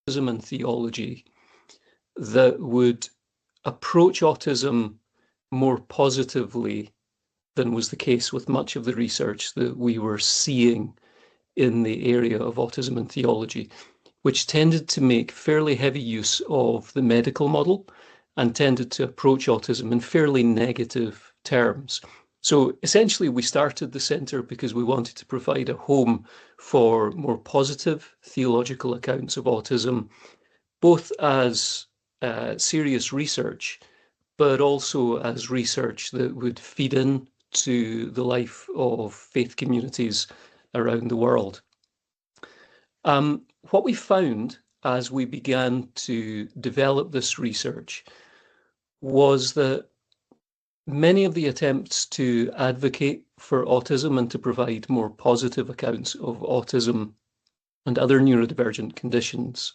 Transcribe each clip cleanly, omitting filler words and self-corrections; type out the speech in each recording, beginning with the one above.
Autism and Theology that would approach autism more positively than was the case with much of the research that we were seeing in the area of autism and theology, which tended to make fairly heavy use of the medical model and tended to approach autism in fairly negative terms. So essentially, we started the centre because we wanted to provide a home for more positive theological accounts of autism, both as serious research, but also as research that would feed in to the life of faith communities around the world. What we found as we began to develop this research was that many of the attempts to advocate for autism and to provide more positive accounts of autism and other neurodivergent conditions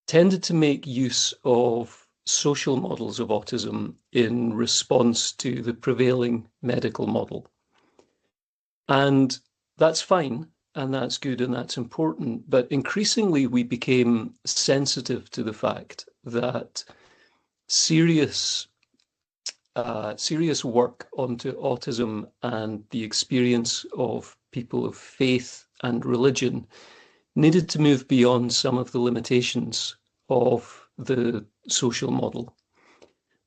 tended to make use of social models of autism in response to the prevailing medical model. And that's fine, and that's good, and that's important. But increasingly, we became sensitive to the fact that serious work onto autism and the experience of people of faith and religion needed to move beyond some of the limitations of the social model.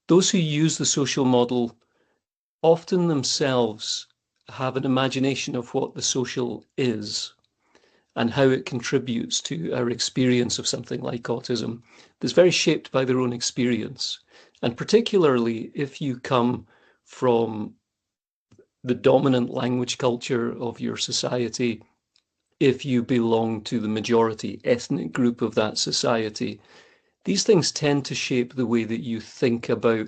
Those who use the social model often themselves have an imagination of what the social is and how it contributes to our experience of something like autism that's very shaped by their own experience. And particularly if you come from the dominant language culture of your society, if you belong to the majority ethnic group of that society, these things tend to shape the way that you think about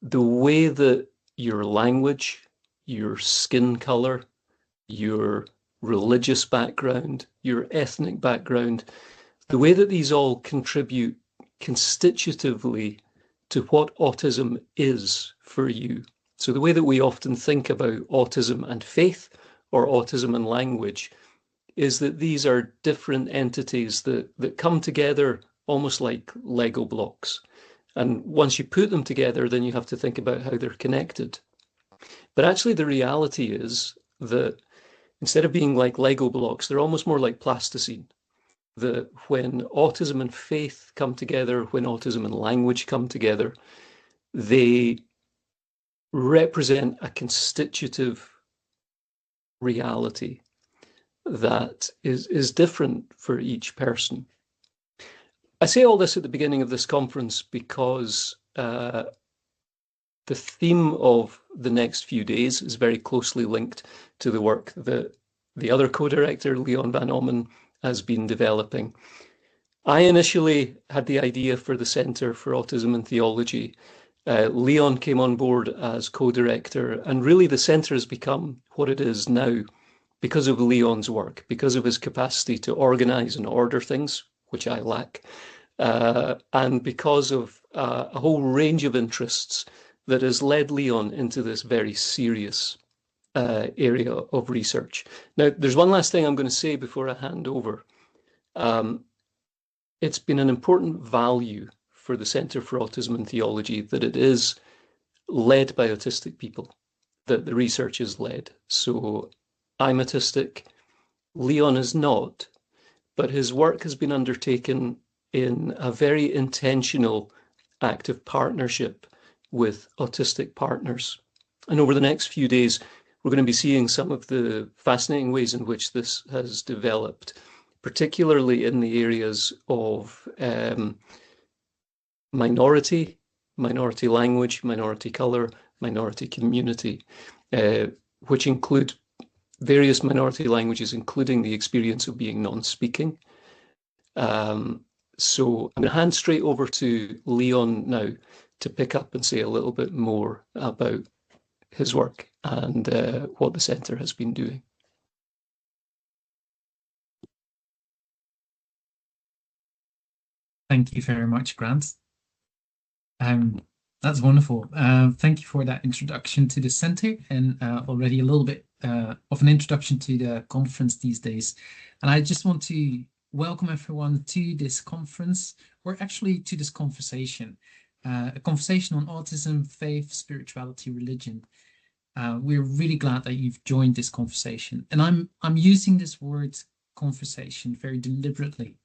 the way that your language, your skin color, your religious background, your ethnic background, the way that these all contribute constitutively to what autism is for you. So the way that we often think about autism and faith or autism and language is that these are different entities that come together almost like Lego blocks. And once you put them together, then you have to think about how they're connected. But actually the reality is that instead of being like Lego blocks, they're almost more like plasticine. That when autism and faith come together, when autism and language come together, they represent a constitutive reality that is different for each person. I say all this at the beginning of this conference because the theme of the next few days is very closely linked to the work that the other co-director, Léon van Ommen, has been developing. I initially had the idea for the Centre for Autism and Theology. Léon came on board as co-director, and really the centre has become what it is now because of Léon's work, because of his capacity to organise and order things, which I lack, and because of a whole range of interests that has led Léon into this very serious area of research. Now, there's one last thing I'm going to say before I hand over. It's been an important value for the Centre for Autism and Theology that it is led by autistic people, that the research is led. So I'm autistic, Léon is not, but his work has been undertaken in a very intentional act of partnership with autistic partners. And over the next few days, we're going to be seeing some of the fascinating ways in which this has developed, particularly in the areas of minority language, minority colour, minority community, which include various minority languages, including the experience of being non-speaking. So I'm going to hand straight over to Léon now to pick up and say a little bit more about his work and what the centre has been doing. Thank you very much, Grant. That's wonderful. Thank you for that introduction to the centre and already a little bit of an introduction to the conference these days. And I just want to welcome everyone to this conference, or actually to this conversation, a conversation on autism, faith, spirituality, religion. We're really glad that you've joined this conversation, and I'm using this word conversation very deliberately.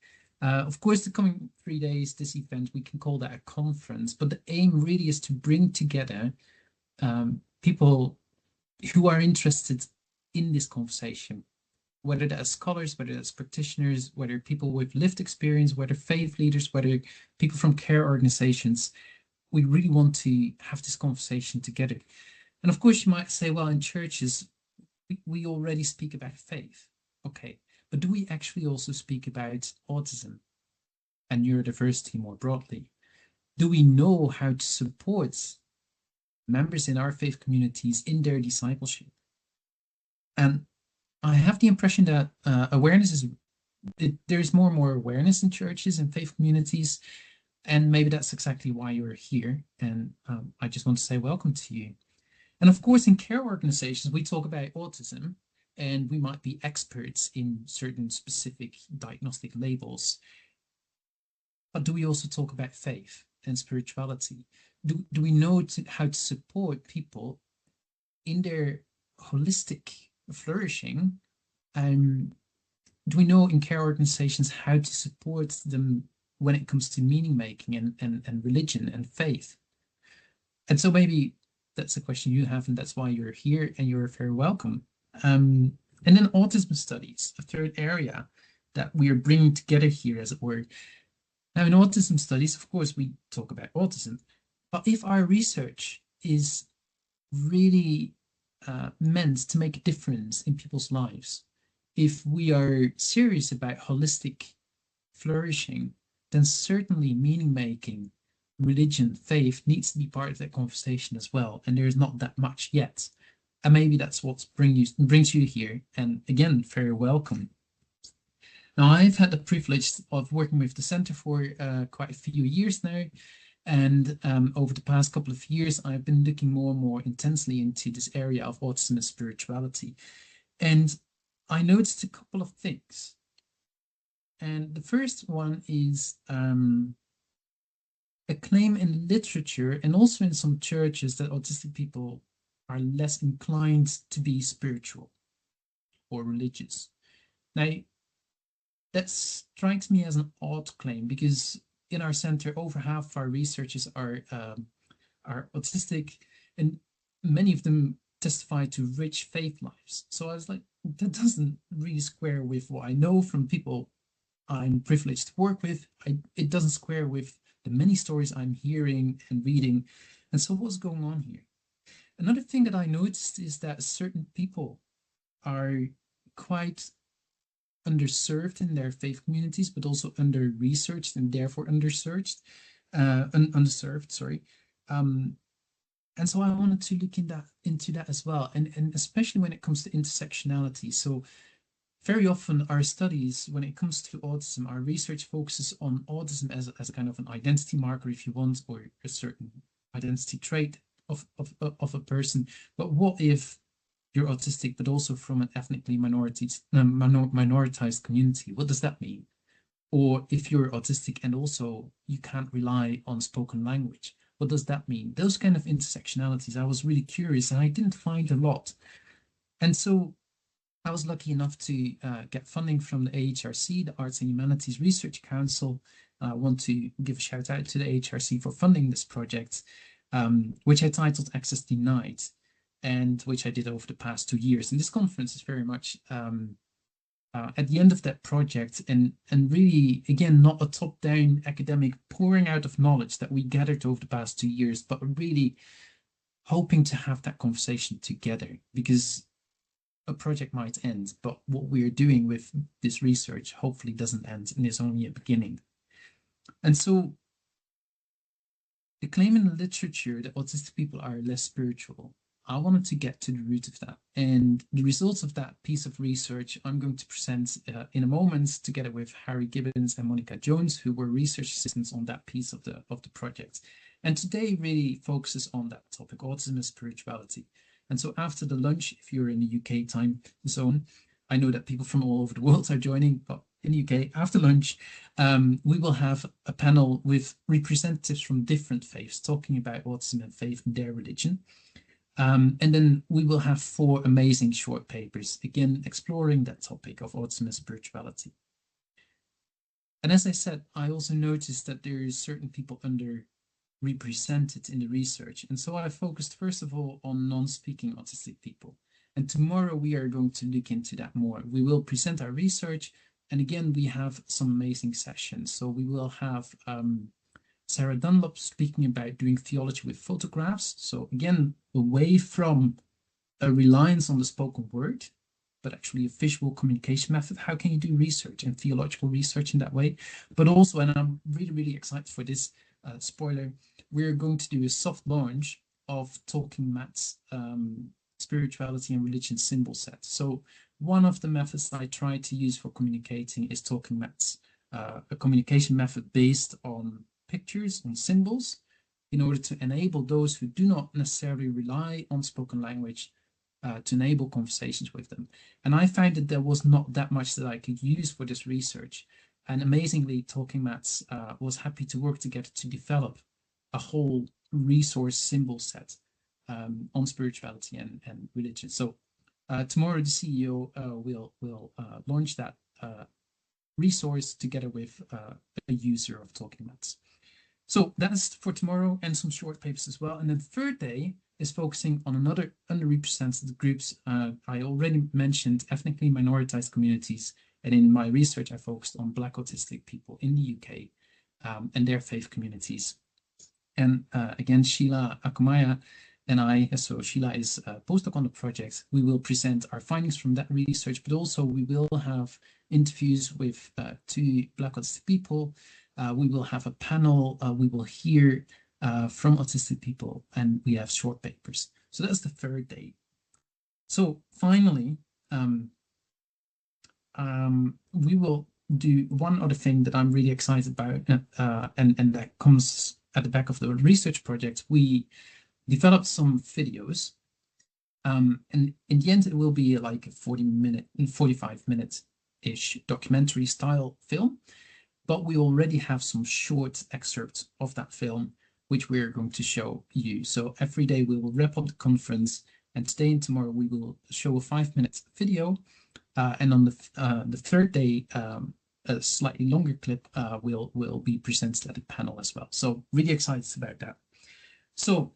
Of course, the coming 3 days, this event, we can call that a conference, but the aim really is to bring together people who are interested in this conversation, whether that's scholars, whether that's practitioners, whether people with lived experience, whether faith leaders, whether people from care organizations. We really want to have this conversation together. And of course, you might say, well, in churches, we already speak about faith. Okay, but do we actually also speak about autism and neurodiversity more broadly? Do we know how to support members in our faith communities in their discipleship? And I have the impression that there is more and more awareness in churches and faith communities, and maybe that's exactly why you're here. And I just want to say welcome to you. And of course, in care organizations, we talk about autism, and we might be experts in certain specific diagnostic labels. But do we also talk about faith and spirituality? Do we know how to support people in their holistic flourishing? Do we know in care organizations how to support them when it comes to meaning making and religion and faith? And so maybe that's a question you have, and that's why you're here, and you're very welcome. And then autism studies, a third area that we are bringing together here, as it were. Now, in autism studies, of course, we talk about autism, but if our research is really meant to make a difference in people's lives, if we are serious about holistic flourishing, then certainly meaning making, religion, faith needs to be part of that conversation as well. And there's not that much yet. And maybe that's what brings you here. And again, very welcome. Now, I've had the privilege of working with the Center for quite a few years now. And over the past couple of years, I've been looking more and more intensely into this area of autism and spirituality. And I noticed a couple of things. And the first one is a claim in literature and also in some churches that autistic people are less inclined to be spiritual or religious. Now, that strikes me as an odd claim, because in our center, over half of our researchers are autistic, and many of them testify to rich faith lives. So I was like, that doesn't really square with what I know from people I'm privileged to work with. It doesn't square with the many stories I'm hearing and reading. And so what's going on here? Another thing that I noticed is that certain people are quite underserved in their faith communities, but also under-researched and therefore underserved. And so I wanted to look into that as well, and especially when it comes to intersectionality. So very often our studies, when it comes to autism, our research focuses on autism as a kind of an identity marker, if you want, or a certain identity trait of a person. But what if you're autistic, but also from an ethnically minoritized community? What does that mean? Or if you're autistic and also you can't rely on spoken language, what does that mean? Those kind of intersectionalities, I was really curious, and I didn't find a lot. And so I was lucky enough to get funding from the AHRC, the Arts and Humanities Research Council. I want to give a shout out to the AHRC for funding this project, which I titled Access Denied, and which I did over the past 2 years. And this conference is very much at the end of that project, and really, again, not a top-down academic pouring out of knowledge that we gathered over the past 2 years, but really hoping to have that conversation together, because a project might end, but what we're doing with this research hopefully doesn't end, and is only a beginning. And so the claim in the literature that autistic people are less spiritual, I wanted to get to the root of that. And the results of that piece of research I'm going to present in a moment, together with Harry Gibbins and Monica Jones, who were research assistants on that piece of the project. And today really focuses on that topic, autism and spirituality. And so after the lunch, if you're in the UK time zone, I know that people from all over the world are joining, but in the UK, after lunch, we will have a panel with representatives from different faiths talking about autism and faith and their religion. And then we will have 4 amazing short papers, again, exploring that topic of autism and spirituality. And as I said, I also noticed that there is certain people underrepresented in the research. And so I focused, first of all, on non-speaking autistic people. And tomorrow we are going to look into that more. We will present our research. And again, we have some amazing sessions. So we will have Sarah Dunlop speaking about doing theology with photographs. So again, away from a reliance on the spoken word, but actually a visual communication method. How can you do research and theological research in that way? But also, and I'm really, really excited for this spoiler, we're going to do a soft launch of Talking Matt's spirituality and religion symbol set. So one of the methods I try to use for communicating is Talking Matt's, a communication method based on pictures, on symbols, in order to enable those who do not necessarily rely on spoken language to enable conversations with them. And I found that there was not that much that I could use for this research. And amazingly, Talking Mats was happy to work together to develop a whole resource symbol set on spirituality and religion. So tomorrow the CEO will launch that resource together with a user of Talking Mats. So that's for tomorrow, and some short papers as well. And then the third day is focusing on another underrepresented groups. I already mentioned ethnically minoritized communities. And in my research, I focused on Black autistic people in the UK and their faith communities. And again, Sheila Akumaya and I, so Sheila is a postdoc on the project. We will present our findings from that research, but also we will have interviews with 2 Black autistic people. We will have a panel. We will hear from autistic people, and we have short papers. So that's the third day. So finally, we will do one other thing that I'm really excited about, and that comes at the back of the research project. We developed some videos, and in the end, it will be like a 45-minute-ish documentary style film. But we already have some short excerpts of that film, which we're going to show you. So every day we will wrap up the conference, and today and tomorrow we will show a 5-minute video. And on the third day, a slightly longer clip will be presented at the panel as well. So really excited about that. So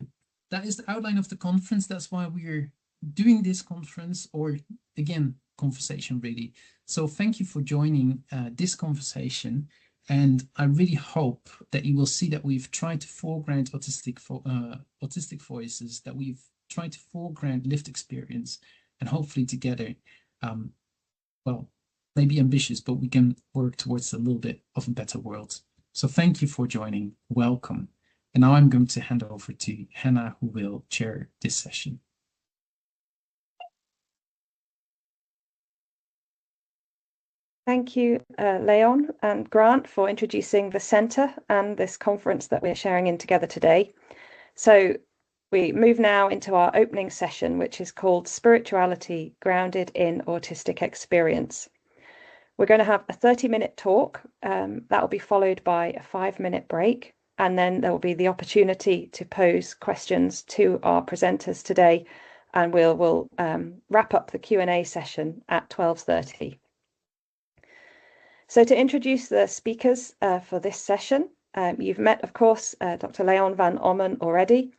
that is the outline of the conference. That's why we're doing this conference, or again, conversation really. So thank you for joining this conversation. And I really hope that you will see that we've tried to foreground autistic voices, that we've tried to foreground lived experience, and hopefully together, well, maybe ambitious, but we can work towards a little bit of a better world. So thank you for joining. Welcome. And now I'm going to hand over to Hannah, who will chair this session. Thank you, Léon and Grant, for introducing the centre and this conference that we're sharing in together today. So we move now into our opening session, which is called Spirituality Grounded in Autistic Experience. We're going to have a 30-minute talk. That will be followed by a 5-minute break. And then there will be the opportunity to pose questions to our presenters today. And we'll wrap up the Q&A session at 12:30. So to introduce the speakers for this session, you've met, of course, Dr. Léon van Ommen already.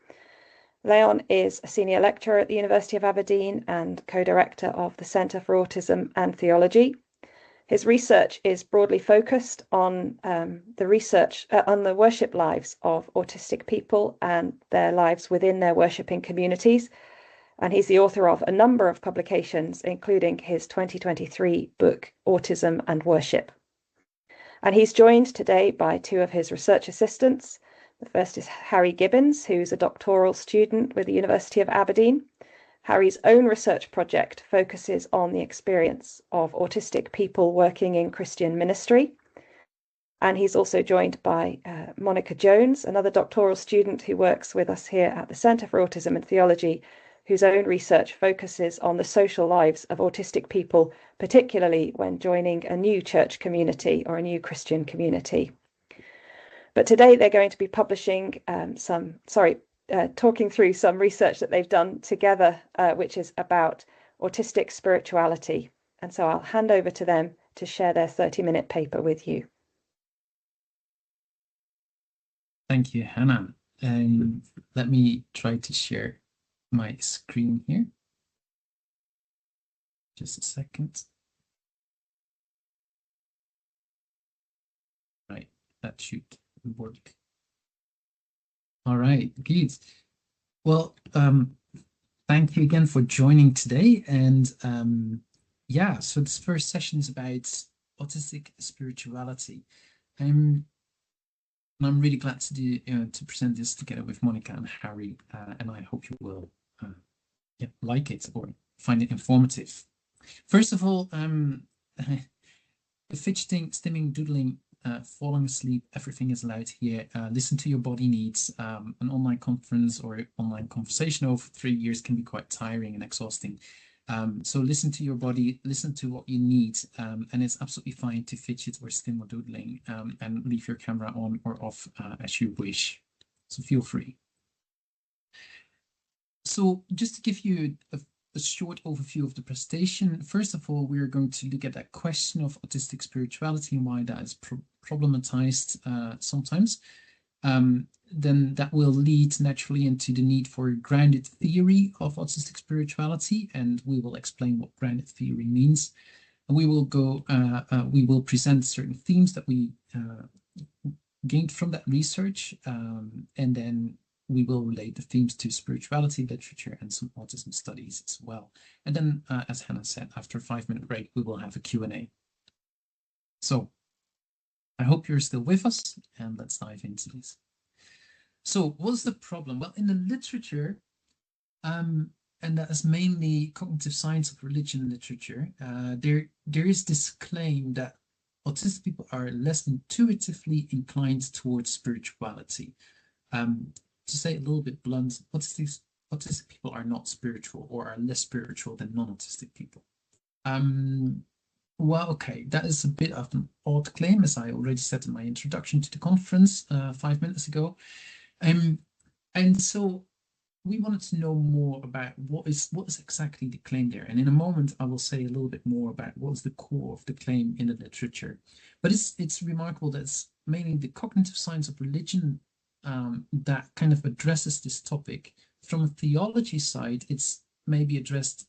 Léon is a senior lecturer at the University of Aberdeen and co-director of the Centre for Autism and Theology. His research is broadly focused on the worship lives of autistic people and their lives within their worshipping communities. And he's the author of a number of publications, including his 2023 book, Autism and Worship. And he's joined today by 2 of his research assistants. The first is Harry Gibbins, who's a doctoral student with the University of Aberdeen. Harry's own research project focuses on the experience of autistic people working in Christian ministry. And he's also joined by Monica Jones, another doctoral student who works with us here at the Centre for Autism and Theology, whose own research focuses on the social lives of autistic people, particularly when joining a new church community or a new Christian community. But today they're going to be publishing talking through some research that they've done together, which is about autistic spirituality. And so I'll hand over to them to share their 30-minute paper with you. Thank you, Hannah. Let me try to share my screen here. Just a second. Right, that should work. All right, good. Well, thank you again for joining today. And yeah, so this first session is about autistic spirituality. And I'm really glad to present this together with Monica and Harry, and I hope you will like it or find it informative. First of all, fidgeting, stimming, doodling, falling asleep, everything is allowed here. Listen to your body needs. An online conference or online conversation over 3 years can be quite tiring and exhausting. So listen to your body, listen to what you need, and it's absolutely fine to fidget or stim or doodling, and leave your camera on or off as you wish. So feel free. So just to give you a short overview of the presentation, first of all, we're going to look at that question of autistic spirituality and why that is problematized sometimes. Then that will lead naturally into the need for a grounded theory of autistic spirituality, and we will explain what grounded theory means. And we will present certain themes that we gained from that research, and then we will relate the themes to spirituality, literature, and some autism studies as well. And then, as Hannah said, after a 5-minute break, we will have a Q&A. So I hope you're still with us, and let's dive into this. So what's the problem? Well, in the literature, and that is mainly cognitive science of religion literature, there is this claim that autistic people are less intuitively inclined towards spirituality. To say it a little bit blunt, autistic people are not spiritual or are less spiritual than non-autistic people. Well, okay, that is a bit of an odd claim, as I already said in my introduction to the conference 5 minutes ago. And so we wanted to know more about what is exactly the claim there. And in a moment, I will say a little bit more about what is the core of the claim in the literature. But it's remarkable that it's mainly the cognitive science of religion that kind of addresses this topic. From a theology side, it's maybe addressed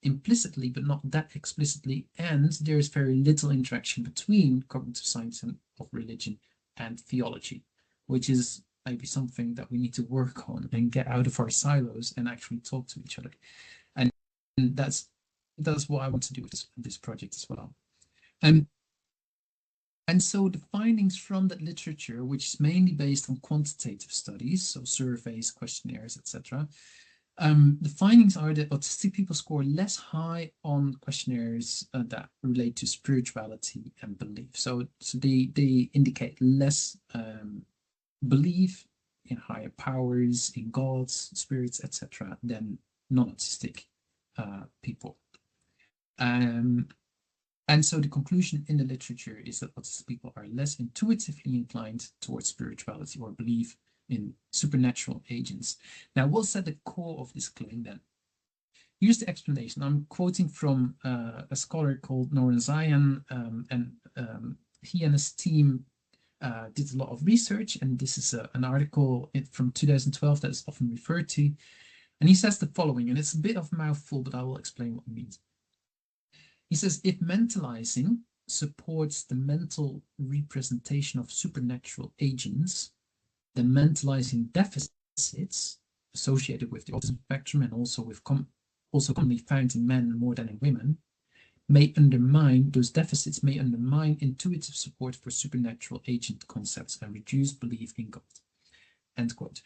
implicitly, but not that explicitly. And there is very little interaction between cognitive science of religion and theology, which is maybe something that we need to work on and get out of our silos and actually talk to each other. And that's what I want to do with this project as well. And so the findings from that literature, which is mainly based on quantitative studies, so surveys, questionnaires, etc., the findings are that autistic people score less high on questionnaires that relate to spirituality and belief. So they indicate less belief in higher powers, in gods, spirits, etc., than non-autistic people. And so the conclusion in the literature is that autistic people are less intuitively inclined towards spirituality or belief in supernatural agents. Now, what's at the core of this claim then? Here's the explanation. I'm quoting from a scholar called Noren Zayan, and he and his team did a lot of research, and this is an article from 2012 that is often referred to. And he says the following, and it's a bit of a mouthful, but I will explain what it means. He says, if mentalizing supports the mental representation of supernatural agents, then mentalizing deficits associated with the autism spectrum and also commonly found in men more than in women, those deficits may undermine intuitive support for supernatural agent concepts and reduce belief in God. End quote.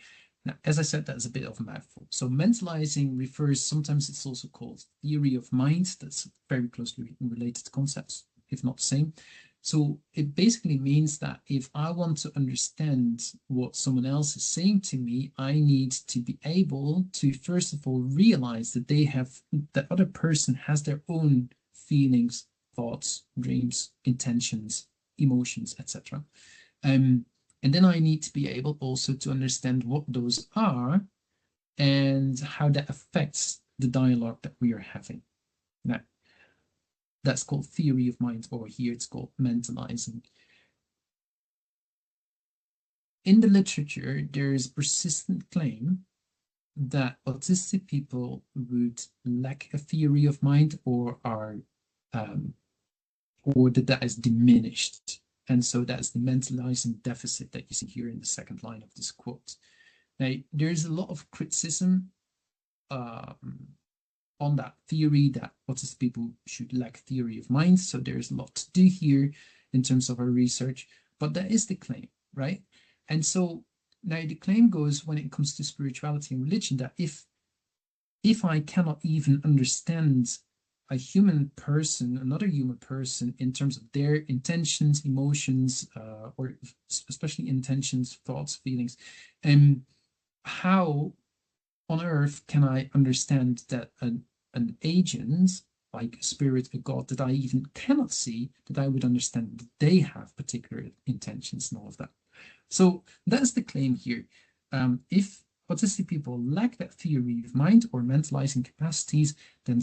Now, as I said, that's a bit of a mouthful. So mentalizing refers, sometimes it's also called theory of mind. That's very closely related to concepts, if not the same. So it basically means that if I want to understand what someone else is saying to me, I need to be able to, first of all, realize that that other person has their own feelings, thoughts, dreams, intentions, emotions, etc. And then I need to be able also to understand what those are and how that affects the dialogue that we are having. Now, that's called theory of mind, or here it's called mentalizing. In the literature, there is a persistent claim that autistic people would lack a theory of mind, or that is diminished. And so that's the mentalizing deficit that you see here in the second line of this quote. Now, there's a lot of criticism on that theory that autistic people should lack theory of mind. So there's a lot to do here in terms of our research, but that is the claim, right? And so now the claim goes, when it comes to spirituality and religion, that if I cannot even understand a human person, another human person, in terms of their intentions, emotions, or especially intentions, thoughts, feelings, how on earth can I understand that an agent, like a spirit, a god that I even cannot see, that I would understand that they have particular intentions and all of that? So that's the claim here. If autistic people lack that theory of mind or mentalizing capacities, then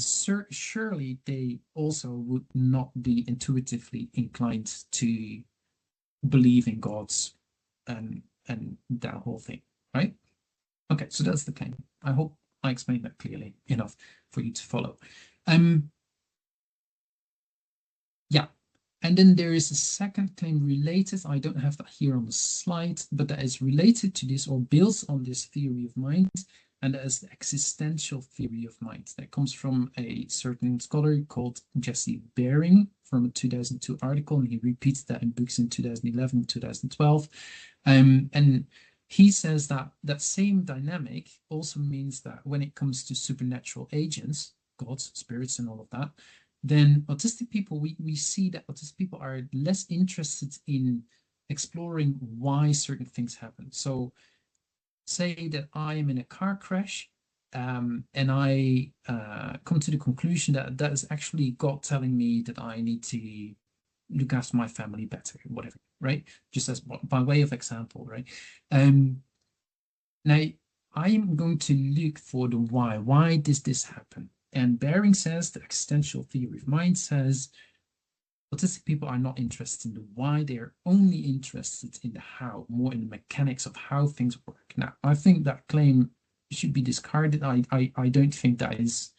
surely they also would not be intuitively inclined to believe in gods and that whole thing, right? Okay, so that's the claim. I hope I explained that clearly enough for you to follow. Yeah, and then there is a second claim related. I don't have that here on the slide, but that is related to this or builds on this theory of mind, and that is the existential theory of mind. That comes from a certain scholar called Jesse Baring from a 2002 article, and he repeats that in books in 2011, 2012. And he says that that same dynamic also means that when it comes to supernatural agents, gods, spirits, and all of that, then autistic people, we see that autistic people are less interested in exploring why certain things happen. So say that I am in a car crash, and I come to the conclusion that that is actually God telling me that I need to look after my family better, whatever, right? Just as by way of example, right? Now, I'm going to look for the why. Why does this happen? And Baring says, the existential theory of mind says, autistic people are not interested in the why, they are only interested in the how, more in the mechanics of how things work. Now, I think that claim should be discarded. I don't think that is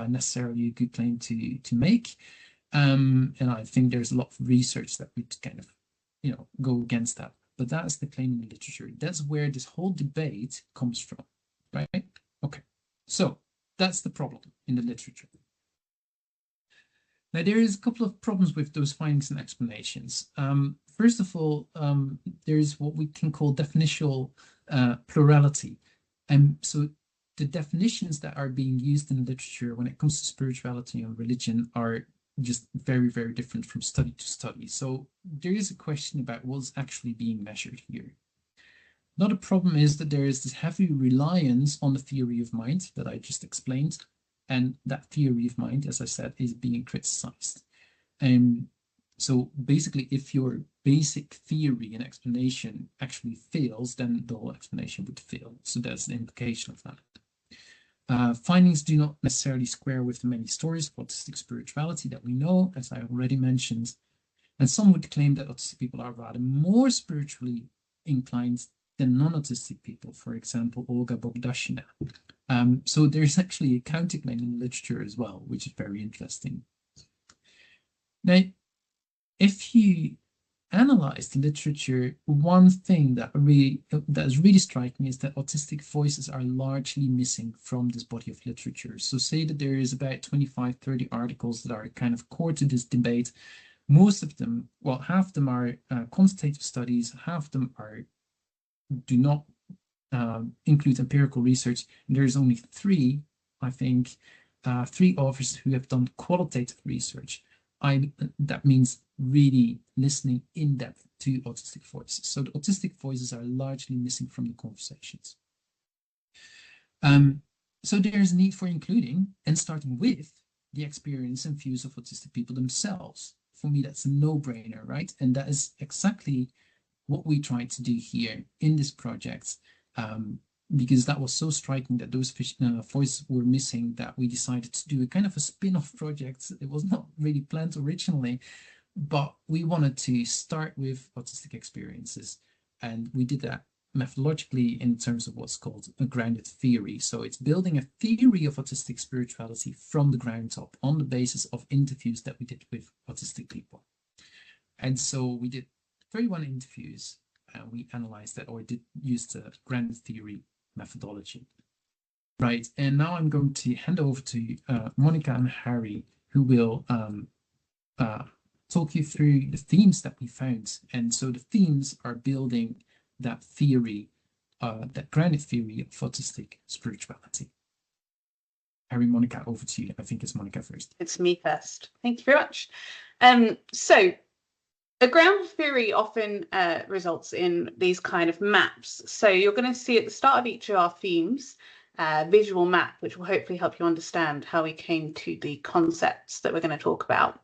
necessarily a good claim to make. And I think there's a lot of research that would kind of, go against that. But that's the claim in the literature. That's where this whole debate comes from, right? Okay, so that's the problem in the literature. Now, there is a couple of problems with those findings and explanations. First of all, there's what we can call definitional plurality. And so the definitions that are being used in the literature when it comes to spirituality and religion are just very, very different from study to study. So there is a question about what's actually being measured here. Another problem is that there is this heavy reliance on the theory of mind that I just explained, and that theory of mind, as I said, is being criticized. So basically, if your basic theory and explanation actually fails, then the whole explanation would fail. So that's the implication of that. Findings do not necessarily square with the many stories of autistic spirituality that we know, as I already mentioned. And some would claim that autistic people are rather more spiritually inclined than non-autistic people, for example, Olga Bogdashina. So there's actually a counterclaim in the literature as well, which is very interesting. Now, if you analyze the literature, one thing that is really striking is that autistic voices are largely missing from this body of literature. So say that there is about 25, 30 articles that are kind of core to this debate. Most of them, well, half of them are quantitative studies, half of them do not include empirical research. And there's only three, I think, three authors who have done qualitative research. that means really listening in depth to autistic voices. So the autistic voices are largely missing from the conversations. So there's a need for including and starting with the experience and views of autistic people themselves. For me, that's a no-brainer, right? And that is exactly what we tried to do here in this project, because that was so striking that those voices were missing, that we decided to do a kind of a spin-off project. It was not really planned originally, but we wanted to start with autistic experiences, and we did that methodologically in terms of what's called a grounded theory. So it's building a theory of autistic spirituality from the ground up on the basis of interviews that we did with autistic people. And so we did 31 interviews, and we analyzed that, or did use the grounded theory methodology. Right, and now I'm going to hand over to Monica and Harry, who will talk you through the themes that we found. And so the themes are building that theory, that grounded theory of autistic spirituality. Harry, Monica, over to you. I think it's Monica first. It's me first. Thank you very much. So a ground theory often results in these kind of maps. So you're going to see at the start of each of our themes a visual map, which will hopefully help you understand how we came to the concepts that we're going to talk about.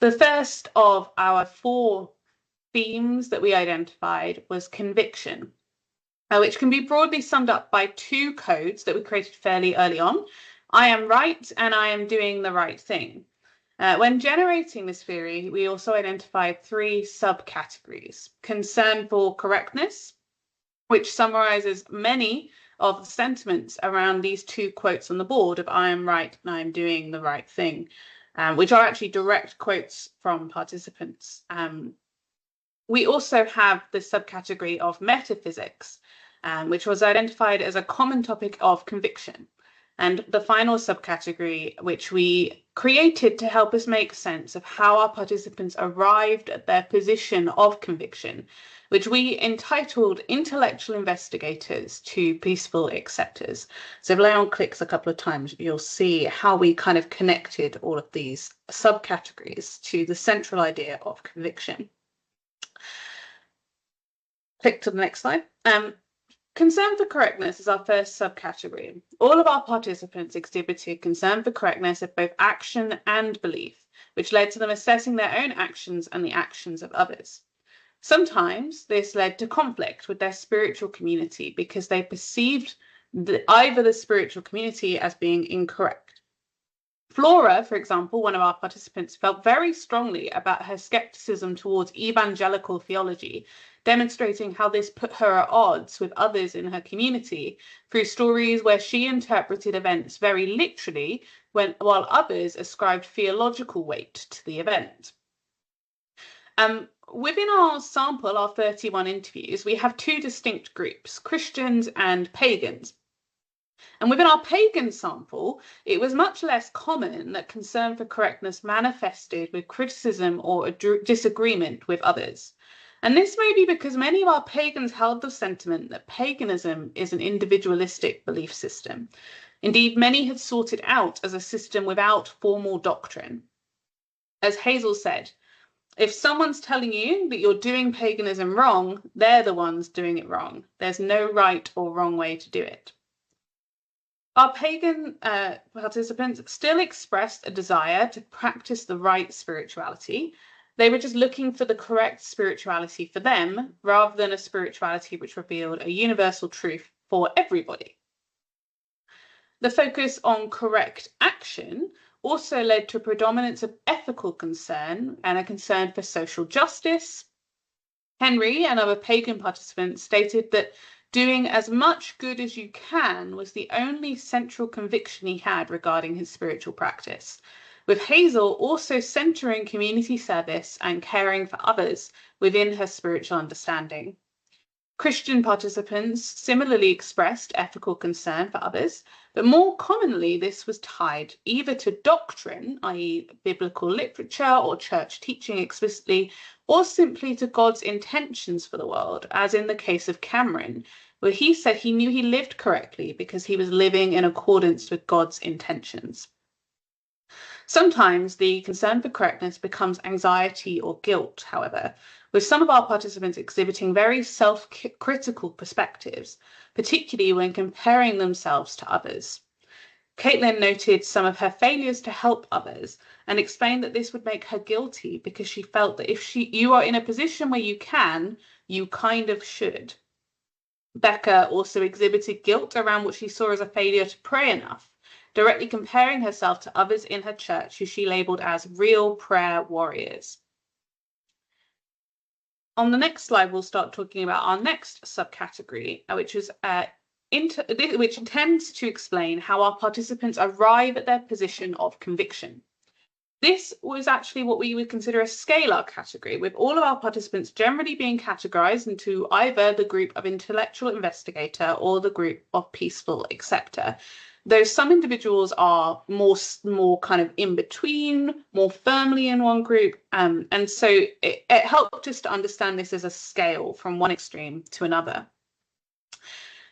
The first of our 4 themes that we identified was conviction, which can be broadly summed up by 2 codes that we created fairly early on. I am right and I am doing the right thing. When generating this theory, we also identified 3 subcategories: concern for correctness, which summarizes many of the sentiments around these 2 quotes on the board of I am right and I am doing the right thing, which are actually direct quotes from participants. We also have the subcategory of metaphysics, which was identified as a common topic of conviction. And the final subcategory, which we created to help us make sense of how our participants arrived at their position of conviction, which we entitled Intellectual Investigators to Peaceful Acceptors. So if Léon clicks a couple of times, you'll see how we kind of connected all of these subcategories to the central idea of conviction. Click to the next slide. Concern for correctness is our first subcategory. All of our participants exhibited concern for correctness of both action and belief, which led to them assessing their own actions and the actions of others. Sometimes this led to conflict with their spiritual community because they perceived either the spiritual community as being incorrect. Flora, for example, one of our participants, felt very strongly about her skepticism towards evangelical theology, demonstrating how this put her at odds with others in her community through stories where she interpreted events very literally, while others ascribed theological weight to the event. Within our sample, our 31 interviews, we have 2 distinct groups, Christians and pagans. And within our pagan sample, it was much less common that concern for correctness manifested with criticism or a disagreement with others. And this may be because many of our pagans held the sentiment that paganism is an individualistic belief system. Indeed, many had sought it out as a system without formal doctrine. As Hazel said, if someone's telling you that you're doing paganism wrong, they're the ones doing it wrong. There's no right or wrong way to do it. Our pagan participants still expressed a desire to practice the right spirituality. They were just looking for the correct spirituality for them, rather than a spirituality which revealed a universal truth for everybody. The focus on correct action also led to a predominance of ethical concern and a concern for social justice. Henry and other pagan participants stated that doing as much good as you can was the only central conviction he had regarding his spiritual practice, with Hazel also centering community service and caring for others within her spiritual understanding. Christian participants similarly expressed ethical concern for others, but more commonly this was tied either to doctrine, i.e. biblical literature or church teaching explicitly, or simply to God's intentions for the world, as in the case of Cameron, where he said he knew he lived correctly because he was living in accordance with God's intentions. Sometimes the concern for correctness becomes anxiety or guilt, however, with some of our participants exhibiting very self-critical perspectives, particularly when comparing themselves to others. Caitlin noted some of her failures to help others and explained that this would make her guilty because she felt that if you are in a position where you can, you kind of should. Becca also exhibited guilt around what she saw as a failure to pray enough, directly comparing herself to others in her church who she labelled as real prayer warriors. On the next slide, we'll start talking about our next subcategory, which intends to explain how our participants arrive at their position of conviction. This was actually what we would consider a scalar category, with all of our participants generally being categorized into either the group of intellectual investigator or the group of peaceful acceptor. Though some individuals are more kind of in between, more firmly in one group, and so it helped us to understand this as a scale from one extreme to another.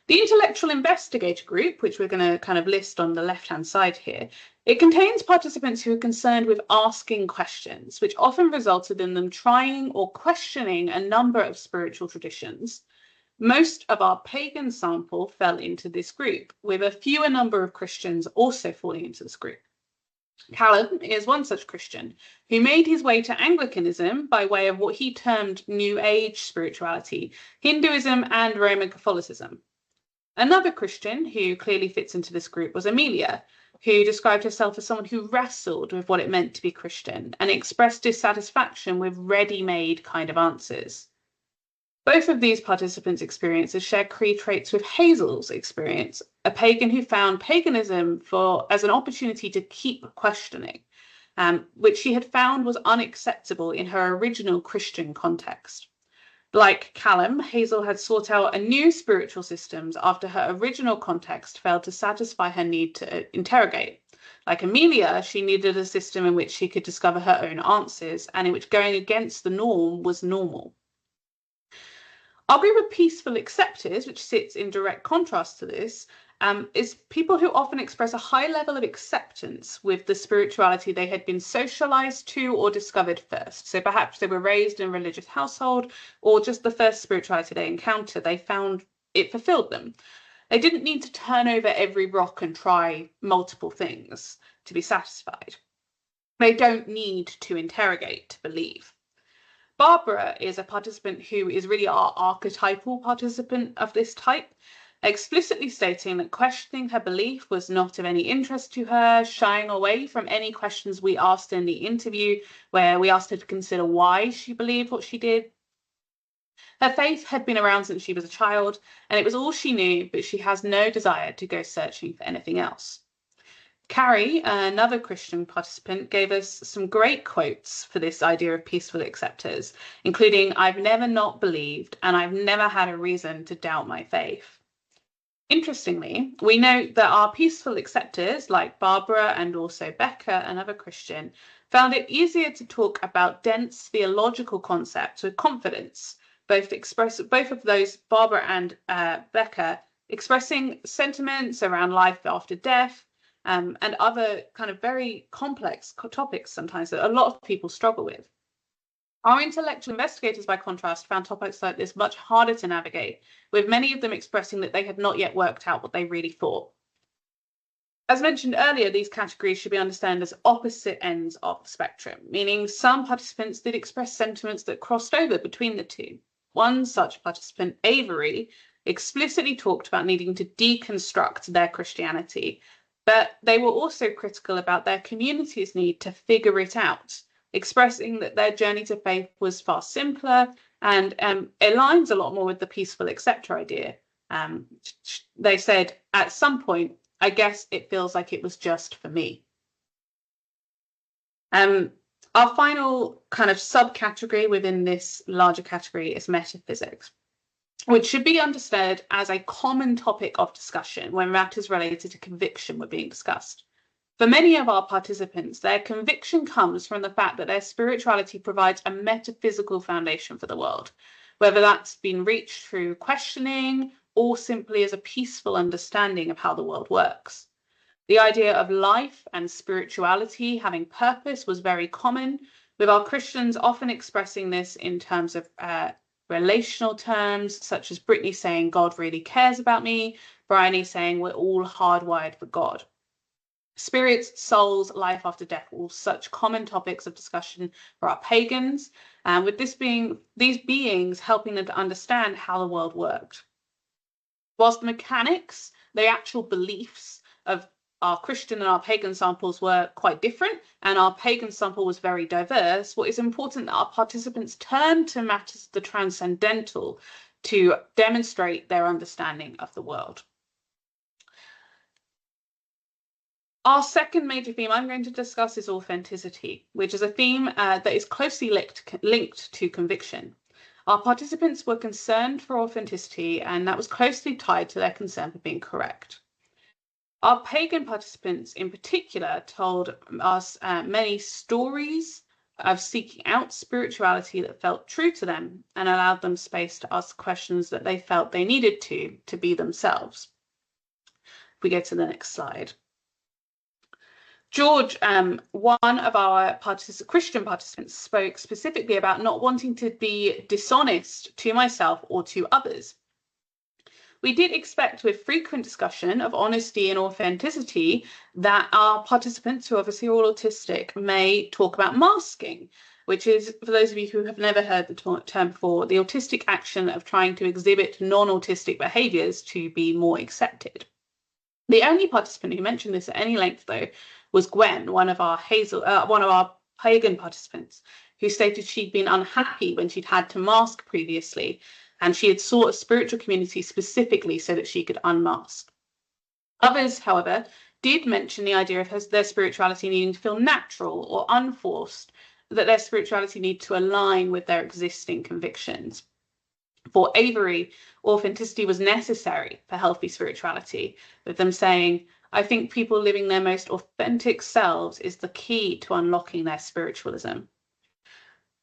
The intellectual investigator group, which we're going to kind of list on the left-hand side here, it contains participants who are concerned with asking questions, which often resulted in them trying or questioning a number of spiritual traditions. Most of our pagan sample fell into this group, with a fewer number of Christians also falling into this group. Callum is one such Christian who made his way to Anglicanism by way of what he termed New Age spirituality, Hinduism and Roman Catholicism. Another Christian who clearly fits into this group was Amelia, who described herself as someone who wrestled with what it meant to be Christian and expressed dissatisfaction with ready-made kind of answers. Both of these participants' experiences share key traits with Hazel's experience, a pagan who found paganism as an opportunity to keep questioning, which she had found was unacceptable in her original Christian context. Like Callum, Hazel had sought out a new spiritual systems after her original context failed to satisfy her need to interrogate. Like Amelia, she needed a system in which she could discover her own answers and in which going against the norm was normal. Our group of peaceful acceptors, which sits in direct contrast to this, is people who often express a high level of acceptance with the spirituality they had been socialized to or discovered first. So perhaps they were raised in a religious household, or just the first spirituality they encountered, they found it fulfilled them. They didn't need to turn over every rock and try multiple things to be satisfied. They don't need to interrogate to believe. Barbara is a participant who is really our archetypal participant of this type, explicitly stating that questioning her belief was not of any interest to her, shying away from any questions we asked in the interview, where we asked her to consider why she believed what she did. Her faith had been around since she was a child, and it was all she knew, but she has no desire to go searching for anything else. Carrie, another Christian participant, gave us some great quotes for this idea of peaceful acceptors, including, "I've never not believed, and I've never had a reason to doubt my faith." Interestingly, we note that our peaceful acceptors, like Barbara and also Becca, another Christian, found it easier to talk about dense theological concepts with confidence. Both of those, Barbara and Becca, expressing sentiments around life after death, and other kind of very complex topics sometimes that a lot of people struggle with. Our intellectual investigators, by contrast, found topics like this much harder to navigate, with many of them expressing that they had not yet worked out what they really thought. As mentioned earlier, these categories should be understood as opposite ends of the spectrum, meaning some participants did express sentiments that crossed over between the two. One such participant, Avery, explicitly talked about needing to deconstruct their Christianity, but they were also critical about their community's need to figure it out, expressing that their journey to faith was far simpler and aligns a lot more with the peaceful acceptor idea. They said, at some point, I guess it feels like it was just for me. Our final kind of subcategory within this larger category is metaphysics, which should be understood as a common topic of discussion when matters related to conviction were being discussed. For many of our participants, their conviction comes from the fact that their spirituality provides a metaphysical foundation for the world, whether that's been reached through questioning or simply as a peaceful understanding of how the world works. The idea of life and spirituality having purpose was very common, with our Christians often expressing this in terms of relational terms, such as Brittany saying, God really cares about me, Bryony saying, we're all hardwired for God. Spirits, souls, life after death, all such common topics of discussion for our pagans, and with these beings helping them to understand how the world worked. Whilst the mechanics, the actual beliefs of our Christian and our pagan samples were quite different, and our pagan sample was very diverse, what is important that our participants turn to matters of the transcendental to demonstrate their understanding of the world. Our second major theme I'm going to discuss is authenticity, which is a theme that is closely linked to conviction. Our participants were concerned for authenticity, and that was closely tied to their concern for being correct. Our pagan participants in particular told us many stories of seeking out spirituality that felt true to them and allowed them space to ask questions that they felt they needed to be themselves. If we go to the next slide. George, one of our Christian participants, spoke specifically about not wanting to be dishonest to myself or to others. We did expect, with frequent discussion of honesty and authenticity, that our participants, who obviously are all autistic, may talk about masking, which is, for those of you who have never heard the term before, the autistic action of trying to exhibit non-autistic behaviours to be more accepted. The only participant who mentioned this at any length, though, was Gwen, one of our pagan participants, who stated she'd been unhappy when she'd had to mask previously, and she had sought a spiritual community specifically so that she could unmask. Others, however, did mention the idea of their spirituality needing to feel natural or unforced, that their spirituality needed to align with their existing convictions. For Avery, authenticity was necessary for healthy spirituality, with them saying, I think people living their most authentic selves is the key to unlocking their spiritualism.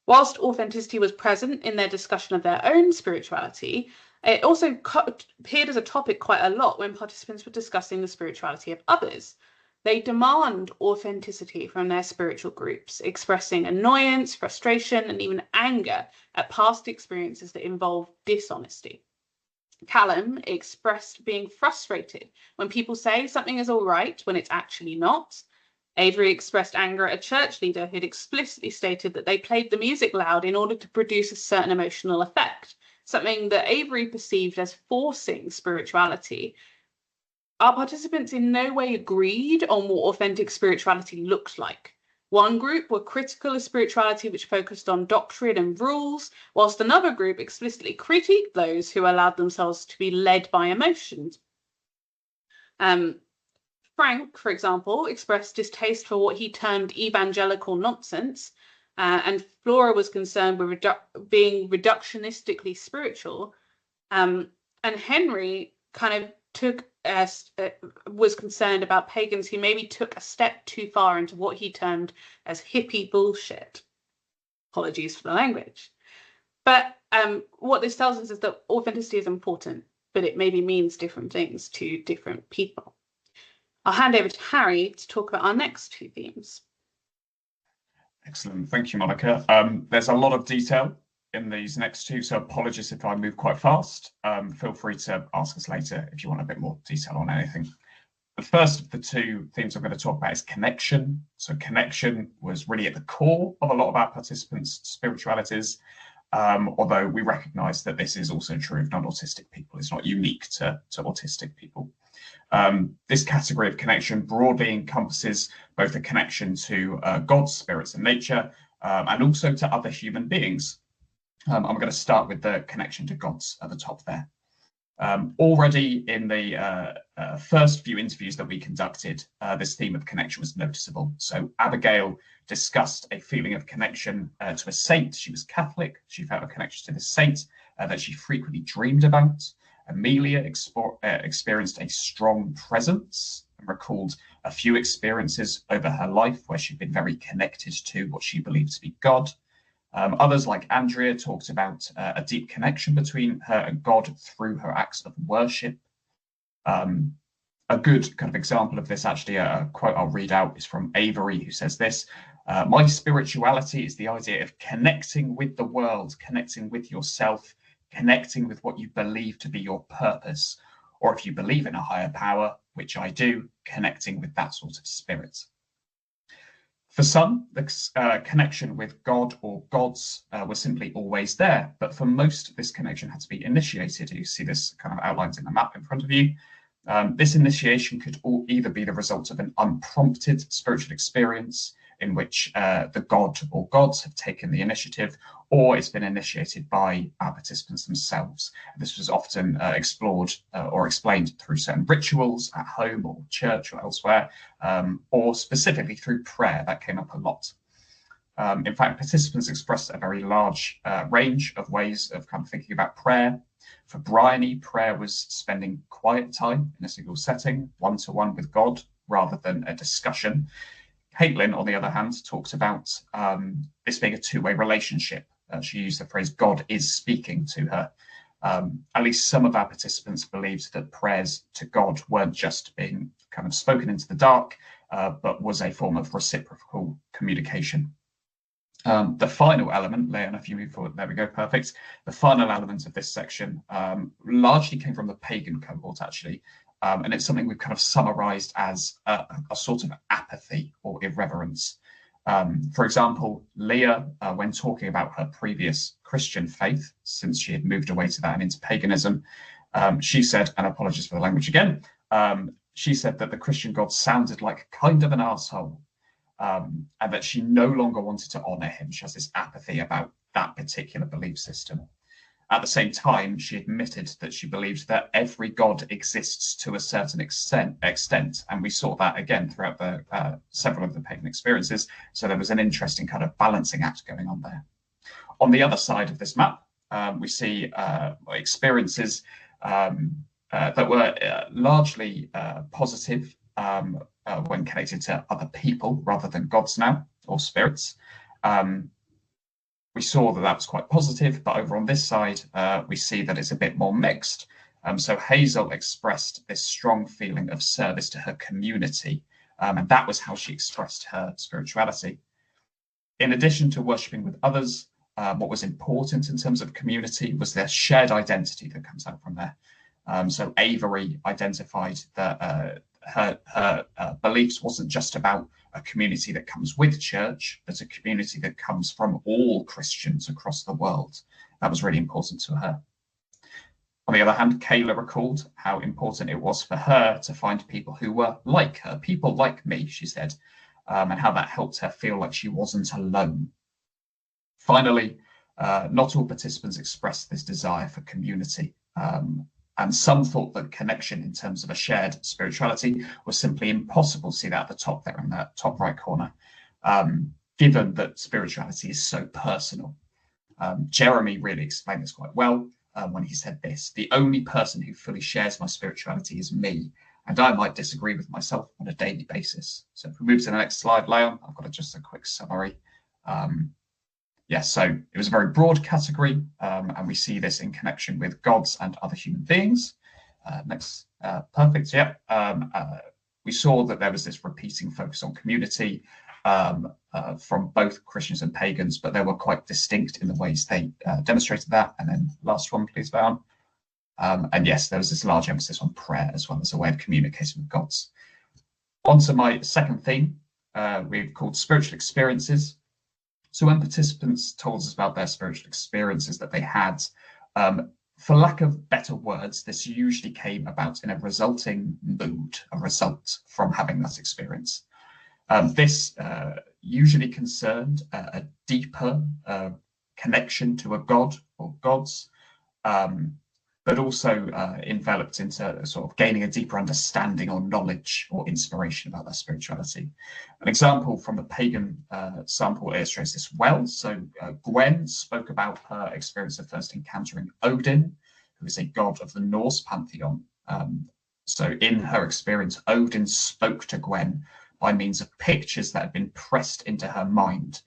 Whilst authenticity was present in their discussion of their own spirituality, it also appeared as a topic quite a lot when participants were discussing the spirituality of others. They demand authenticity from their spiritual groups, expressing annoyance, frustration, and even anger at past experiences that involve dishonesty. Callum expressed being frustrated when people say something is all right when it's actually not. Avery expressed anger at a church leader who'd explicitly stated that they played the music loud in order to produce a certain emotional effect, something that Avery perceived as forcing spirituality. Our participants in no way agreed on what authentic spirituality looked like. One group were critical of spirituality which focused on doctrine and rules, whilst another group explicitly critiqued those who allowed themselves to be led by emotions. Frank, for example, expressed distaste for what he termed evangelical nonsense, and Flora was concerned with being reductionistically spiritual, and Henry kind of was concerned about pagans who maybe took a step too far into what he termed as hippie bullshit. Apologies for the language. But what this tells us is that authenticity is important, but it maybe means different things to different people. I'll hand over to Harry to talk about our next two themes. Excellent. Thank you, Monica. There's a lot of detail in these next two, so apologies if I move quite fast. Feel free to ask us later if you want a bit more detail on anything. The first of the two themes I'm going to talk about is connection. So connection was really at the core of a lot of our participants' spiritualities, although we recognise that this is also true of non-autistic people. It's not unique to autistic people. This category of connection broadly encompasses both a connection to God's spirits and nature, and also to other human beings. I'm going to start with the connection to God's at the top there. Already in the first few interviews that we conducted, this theme of connection was noticeable. So Abigail discussed a feeling of connection to a saint. She was Catholic. She felt a connection to the saint that she frequently dreamed about. Amelia experienced a strong presence and recalled a few experiences over her life where she'd been very connected to what she believed to be God. Others, like Andrea, talked about a deep connection between her and God through her acts of worship. A good kind of example of this, actually, a quote I'll read out is from Avery, who says this: my spirituality is the idea of connecting with the world, connecting with yourself, connecting with what you believe to be your purpose, or if you believe in a higher power, which I do, connecting with that sort of spirit. For some, the connection with God or gods was simply always there, but for most, this connection had to be initiated. You see this kind of outlined in the map in front of you. This initiation could either be the result of an unprompted spiritual experience in which the god or gods have taken the initiative, or it's been initiated by our participants themselves. This was often explored or explained through certain rituals at home or church or elsewhere, or specifically through prayer. That came up a lot. In fact, participants expressed a very large range of ways of kind of thinking about prayer. For Bryony, prayer was spending quiet time in a single setting, one-to-one with God, rather than a discussion. Caitlin, on the other hand, talks about this being a two-way relationship. She used the phrase, God is speaking to her. At least some of our participants believed that prayers to God weren't just being kind of spoken into the dark, but was a form of reciprocal communication. The final element, Léon, if you move forward, there we go, perfect. The final element of this section largely came from the pagan cohort, actually. And it's something we've kind of summarized as a sort of apathy or irreverence. For example, Leah, when talking about her previous Christian faith, since she had moved away to that and into paganism, she said, and apologies for the language again, she said that the Christian God sounded like kind of an arsehole, and that she no longer wanted to honor him. She has this apathy about that particular belief system. At the same time, she admitted that she believed that every God exists to a certain extent, and we saw that again throughout the several of the pagan experiences. So there was an interesting kind of balancing act going on there. On the other side of this map, we see experiences that were largely positive when connected to other people rather than gods now, or spirits. We saw that that was quite positive, but over on this side, we see that it's a bit more mixed. So Hazel expressed this strong feeling of service to her community, and that was how she expressed her spirituality. In addition to worshipping with others, what was important in terms of community was their shared identity that comes out from there. So Avery identified that her beliefs wasn't just about a community that comes with church, but a community that comes from all Christians across the world. That was really important to her. On the other hand, Kayla recalled how important it was for her to find people who were like her, people like me, she said, and how that helped her feel like she wasn't alone. Finally, not all participants expressed this desire for community. And some thought that connection in terms of a shared spirituality was simply impossible. See that at the top there in that top right corner, given that spirituality is so personal. Jeremy really explained this quite well when he said this: the only person who fully shares my spirituality is me, and I might disagree with myself on a daily basis. So if we move to the next slide, Léon, I've got just a quick summary. Yes, so it was a very broad category, and we see this in connection with gods and other human beings. Next, perfect, yeah. We saw that there was this repeating focus on community from both Christians and pagans, but they were quite distinct in the ways they demonstrated that. And then last one, please, Léon. And yes, there was this large emphasis on prayer as well as a way of communicating with gods. On to my second theme, we've called spiritual experiences. So when participants told us about their spiritual experiences that they had, for lack of better words, this usually came about in a resulting mood, a result from having that experience. This usually concerned a deeper connection to a god or gods, but also enveloped into sort of gaining a deeper understanding or knowledge or inspiration about their spirituality. An example from the pagan sample illustrates this well. So Gwen spoke about her experience of first encountering Odin, who is a god of the Norse pantheon. So in her experience, Odin spoke to Gwen by means of pictures that had been pressed into her mind,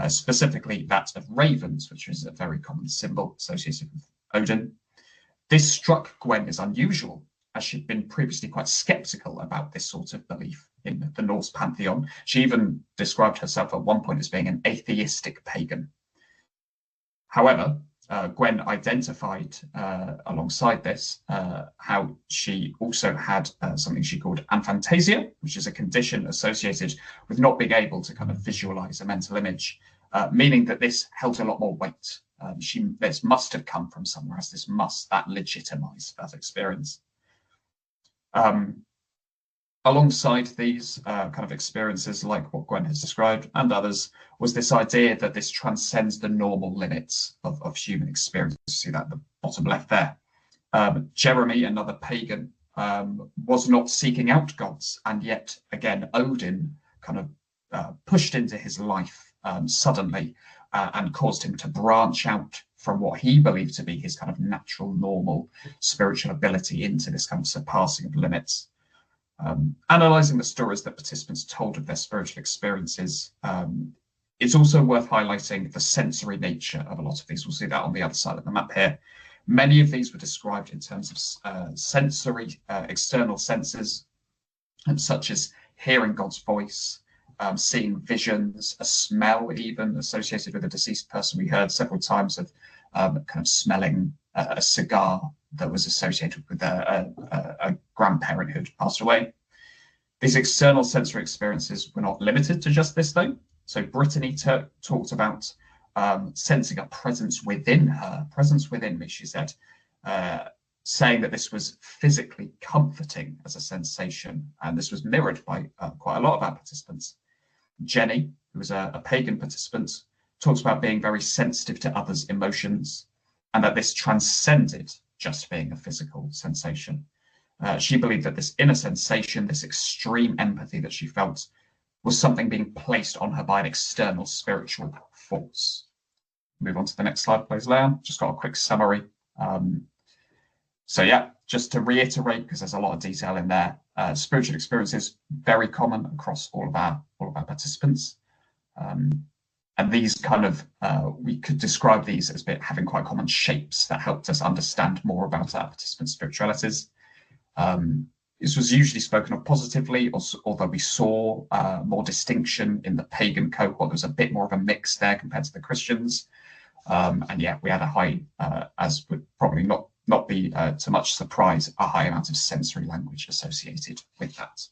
specifically that of ravens, which is a very common symbol associated with Odin. This struck Gwen as unusual, as she'd been previously quite skeptical about this sort of belief in the Norse pantheon. She even described herself at one point as being an atheistic pagan. However, Gwen identified alongside this how she also had something she called aphantasia, which is a condition associated with not being able to kind of visualize a mental image, meaning that this held a lot more weight. This must have come from somewhere else. That legitimized that experience. Alongside these kind of experiences, like what Gwen has described and others, was this idea that this transcends the normal limits of human experience. You see that at the bottom left there. Jeremy, another pagan, was not seeking out gods, and yet again Odin kind of pushed into his life suddenly and caused him to branch out from what he believed to be his kind of natural, normal spiritual ability into this kind of surpassing of limits. Analysing the stories that participants told of their spiritual experiences, it's also worth highlighting the sensory nature of a lot of these. We'll see that on the other side of the map here. Many of these were described in terms of sensory, external senses, such as hearing God's voice, seeing visions, a smell even associated with a deceased person. We heard several times of kind of smelling a cigar that was associated with a grandparent who had passed away. These external sensory experiences were not limited to just this, though. So Brittany talked about sensing a presence within her, she said, saying that this was physically comforting as a sensation, and this was mirrored by quite a lot of our participants. Jenny, who was a pagan participant, talks about being very sensitive to others' emotions, and that this transcended just being a physical sensation. She believed that this inner sensation, this extreme empathy that she felt, was something being placed on her by an external spiritual force. Move on to the next slide, please, Léon. Just got a quick summary. So yeah, just to reiterate, because there's a lot of detail in there, spiritual experiences very common across all of our participants. And these kind of, we could describe these as having quite common shapes that helped us understand more about our participants' spiritualities. This was usually spoken of positively, although we saw more distinction in the pagan cohort. There was a bit more of a mix there compared to the Christians. And yeah, we had a high, as would probably not be to much surprise, a high amount of sensory language associated with that.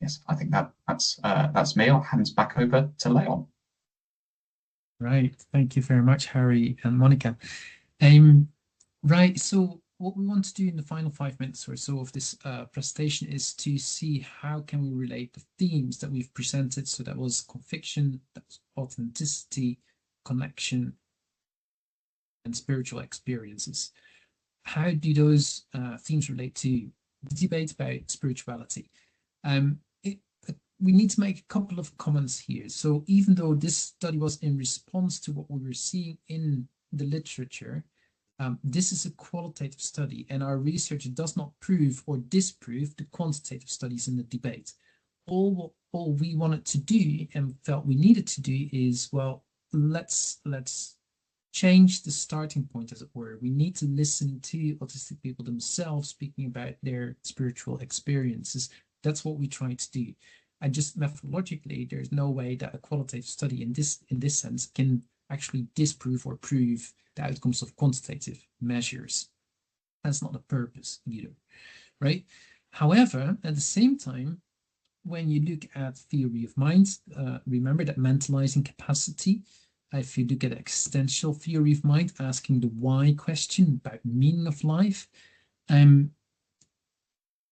Yes, I think that's me. I'll hand back over to Léon. Right, thank you very much, Harry and Monica. Right, so what we want to do in the final 5 minutes or so of this presentation is to see how can we relate the themes that we've presented. So that was conviction, that was authenticity, connection, and spiritual experiences. How do those themes relate to the debate about spirituality? We need to make a couple of comments here. So even though this study was in response to what we were seeing in the literature, this is a qualitative study, and our research does not prove or disprove the quantitative studies in the debate. All we wanted to do and felt we needed to do is, well, let's change the starting point, as it were. We need to listen to autistic people themselves speaking about their spiritual experiences. That's what we try to do. And just methodologically, there's no way that a qualitative study in this sense can actually disprove or prove the outcomes of quantitative measures. That's not the purpose either, right? However, at the same time, when you look at theory of mind, remember that mentalizing capacity. If you look at existential theory of mind, asking the why question about meaning of life,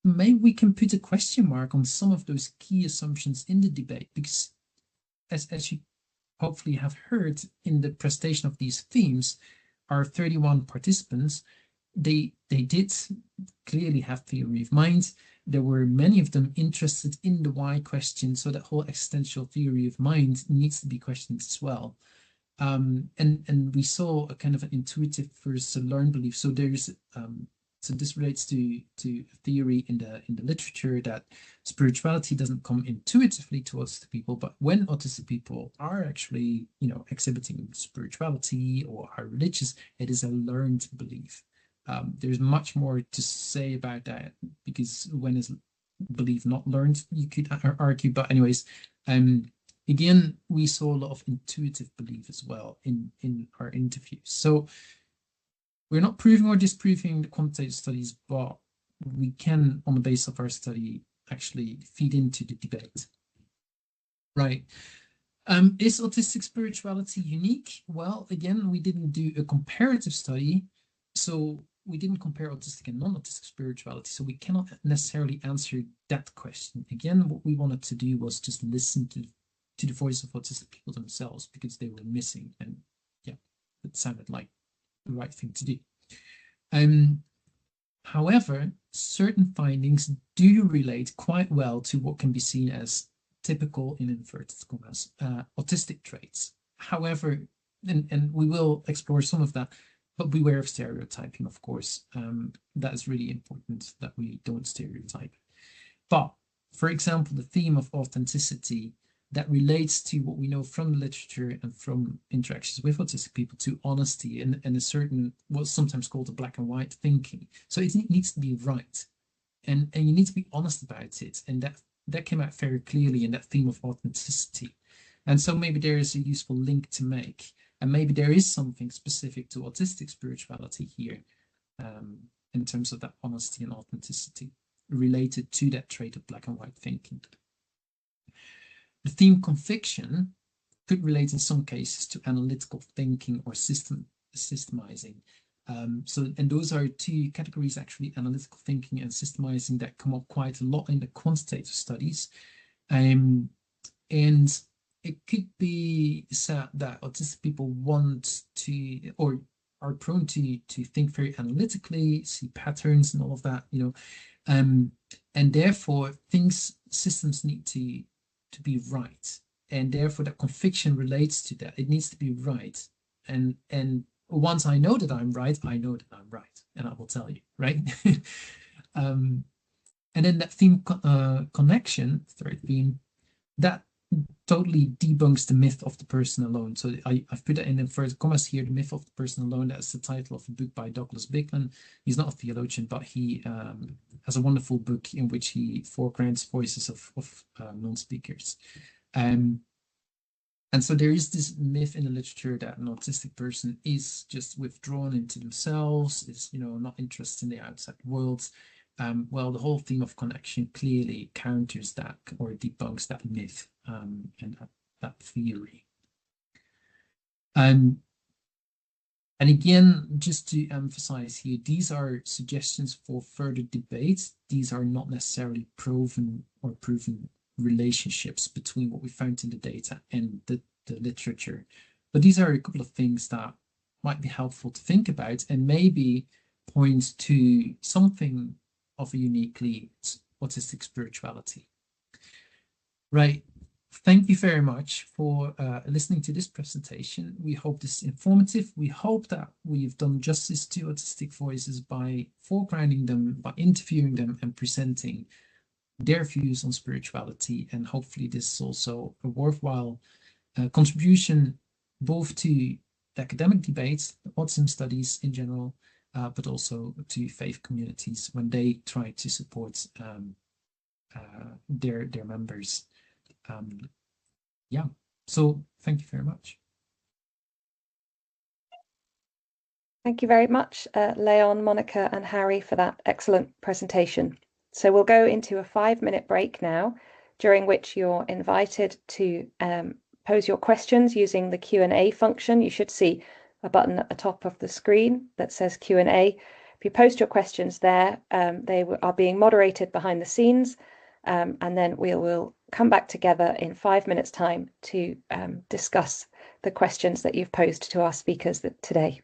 maybe we can put a question mark on some of those key assumptions in the debate, because as you hopefully have heard in the presentation of these themes, our 31 participants, they did clearly have theory of mind. There were many of them interested in the why question, so that whole existential theory of mind needs to be questioned as well. And we saw a kind of an intuitive versus a learned belief. So there's so this relates to theory in the literature that spirituality doesn't come intuitively to autistic people, but when autistic people are actually, exhibiting spirituality or are religious, it is a learned belief. There's much more to say about that, because when is belief not learned, you could argue. But anyways, again, we saw a lot of intuitive belief as well in our interviews. So we're not proving or disproving the quantitative studies, but we can, on the basis of our study, actually feed into the debate. Right. Is autistic spirituality unique? Well, again, we didn't do a comparative study, so we didn't compare autistic and non-autistic spirituality, so we cannot necessarily answer that question. Again, what we wanted to do was just listen to the voice of autistic people themselves, because they were missing, and yeah, it sounded like the right thing to do. However, certain findings do relate quite well to what can be seen as typical, in inverted commas, autistic traits. However, and we will explore some of that, but beware of stereotyping, of course. That is really important, that we don't stereotype. But, for example, the theme of authenticity that relates to what we know from the literature and from interactions with autistic people, to honesty and a certain, what's sometimes called a black and white thinking. So it needs to be right, and you need to be honest about it, and that came out very clearly in that theme of authenticity. And so maybe there is a useful link to make, and maybe there is something specific to autistic spirituality here, in terms of that honesty and authenticity related to that trait of black and white thinking. The theme conviction could relate in some cases to analytical thinking or systemizing. And those are two categories, actually, analytical thinking and systemizing, that come up quite a lot in the quantitative studies. And it could be said that autistic people want to, or are prone to think very analytically, see patterns and all of that, and therefore systems need to be right, and therefore that conviction relates to that. It needs to be right, and once I know that I'm right, I know that I'm right, and I will tell you, right? And then that theme connection, third theme, that totally debunks the myth of the person alone. So I've put that in inverted commas here, the myth of the person alone. That's the title of a book by Douglas Bigman. He's not a theologian, but he has a wonderful book in which he foregrounds voices of non-speakers. And so there is this myth in the literature that an autistic person is just withdrawn into themselves, is not interested in the outside world. Well, the whole theme of connection clearly counters that, or debunks that myth, and that theory. And again, just to emphasize here, these are suggestions for further debate. These are not necessarily proven relationships between what we found in the data and the literature. But these are a couple of things that might be helpful to think about, and maybe point to something of a uniquely autistic spirituality. Right. Thank you very much for listening to this presentation. We hope this is informative. We hope that we've done justice to autistic voices by foregrounding them, by interviewing them and presenting their views on spirituality. And hopefully this is also a worthwhile contribution both to the academic debates, the autism studies in general, but also to faith communities when they try to support their members. Yeah, so thank you very much. Thank you very much, Léon, Monica and Harry, for that excellent presentation. So we'll go into a 5-minute break now, during which you're invited to pose your questions using the Q&A function. You should see a button at the top of the screen that says Q&A. If you post your questions there, they are being moderated behind the scenes, and then we will come back together in 5 minutes' time to discuss the questions that you've posed to our speakers today.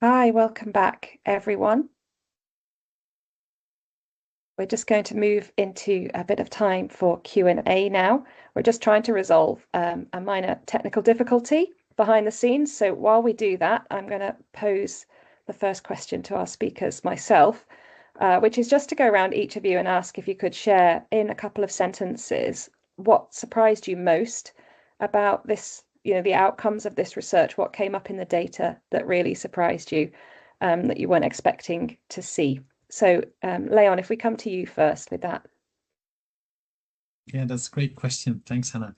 Hi, welcome back, everyone. We're just going to move into a bit of time for Q&A now. We're just trying to resolve a minor technical difficulty behind the scenes. So while we do that, I'm going to pose the first question to our speakers myself, which is just to go around each of you and ask if you could share in a couple of sentences what surprised you most about this, the outcomes of this research, what came up in the data that really surprised you, that you weren't expecting to see. So, Léon, if we come to you first with that. Yeah, that's a great question. Thanks, Hannah.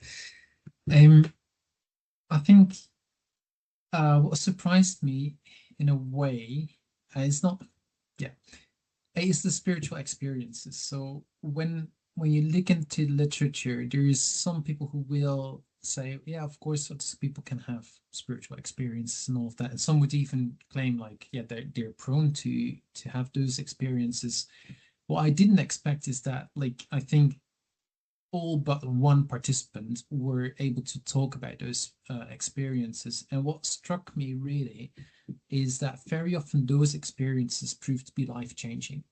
I think what surprised me in a way is the spiritual experiences. So when you look into literature, there is some people who will say, yeah, of course, autistic people can have spiritual experiences and all of that. And some would even claim like, yeah, they're prone to have those experiences. What I didn't expect is that, like, I think all but one participant were able to talk about those experiences. And what struck me really is that very often those experiences proved to be life-changing.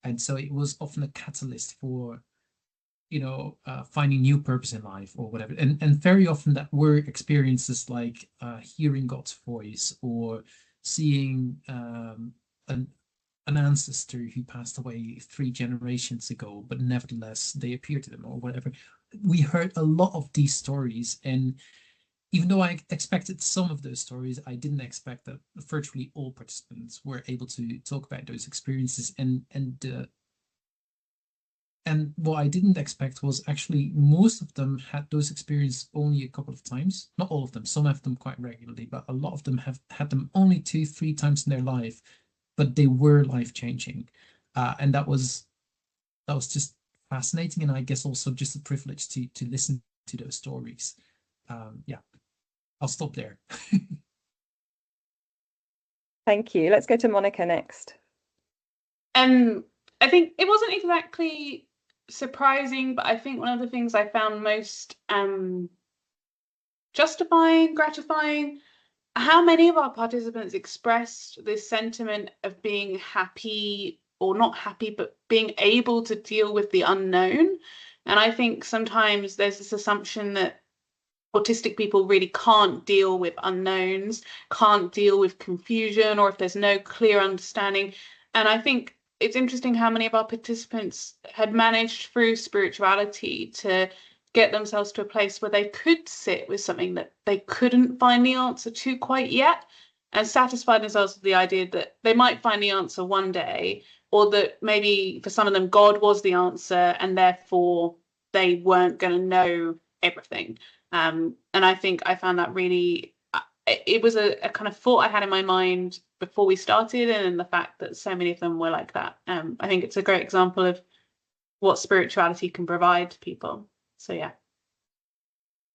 And so it was often a catalyst for, finding new purpose in life or whatever. And very often that were experiences like hearing God's voice or seeing an ancestor who passed away 3 generations ago, but nevertheless they appear to them or whatever. We heard a lot of these stories, and even though I expected some of those stories, I didn't expect that virtually all participants were able to talk about those experiences. And what I didn't expect was actually most of them had those experiences only a couple of times. Not all of them, some have them quite regularly, but a lot of them have had them only 2-3 times in their life, but they were life-changing. And that was just fascinating, and I guess also just a privilege to listen to those stories. Yeah, I'll stop there. Thank you. Let's go to Monica next. I think it wasn't exactly surprising, but I think one of the things I found most justifying, gratifying, how many of our participants expressed this sentiment of being happy or not happy, but being able to deal with the unknown. And I think sometimes there's this assumption that autistic people really can't deal with unknowns, can't deal with confusion, or if there's no clear understanding. And I think it's interesting how many of our participants had managed through spirituality to get themselves to a place where they could sit with something that they couldn't find the answer to quite yet, and satisfy themselves with the idea that they might find the answer one day, or that maybe for some of them God was the answer and therefore they weren't going to know everything. And I think I found that really, it was a kind of thought I had in my mind before we started, and the fact that so many of them were like that. I think it's a great example of what spirituality can provide to people. So yeah.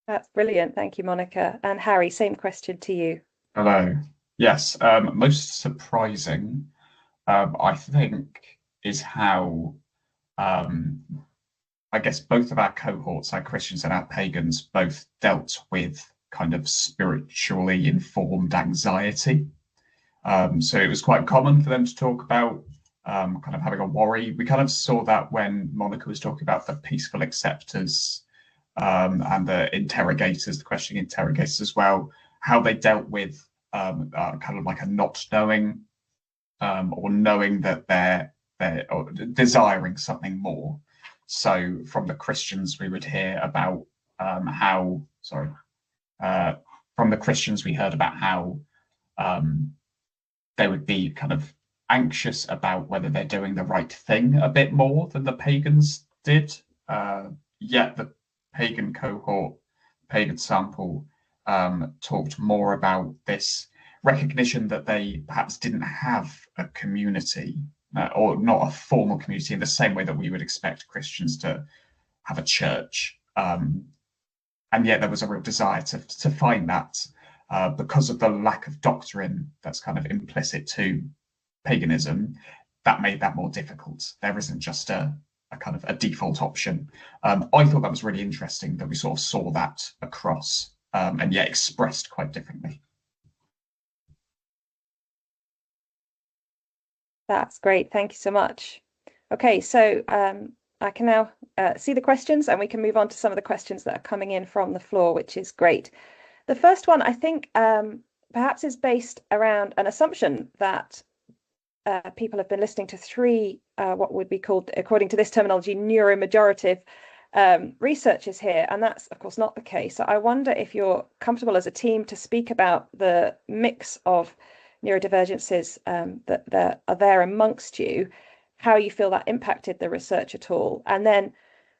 That's brilliant. Thank you, Monica. And Harry, same question to you. Hello. Yes, most surprising, I think, is how I guess both of our cohorts, our Christians and our pagans, both dealt with kind of spiritually informed anxiety. So it was quite common for them to talk about kind of having a worry. We kind of saw that when Monica was talking about the peaceful acceptors and the interrogators, the questioning interrogators as well, how they dealt with kind of like a not knowing or knowing that they're or desiring something more. So from the Christians, we would hear about from the Christians, we heard about how they would be kind of anxious about whether they're doing the right thing a bit more than the pagans did. Yet the pagan cohort, pagan sample, talked more about this recognition that they perhaps didn't have a community or not a formal community in the same way that we would expect Christians to have a church. And yet there was a real desire to find that because of the lack of doctrine that's kind of implicit to paganism, that made that more difficult. There isn't just a kind of a default option. I thought that was really interesting that we sort of saw that across and yet expressed quite differently. That's great. Thank you so much. Okay, so I can now see the questions, and we can move on to some of the questions that are coming in from the floor, which is great. The first one, I think, perhaps is based around an assumption that people have been listening to three, what would be called, according to this terminology, neuromajorative researchers here, and that's of course not the case. So I wonder if you're comfortable as a team to speak about the mix of neurodivergences that are there amongst you, how you feel that impacted the research at all. And then,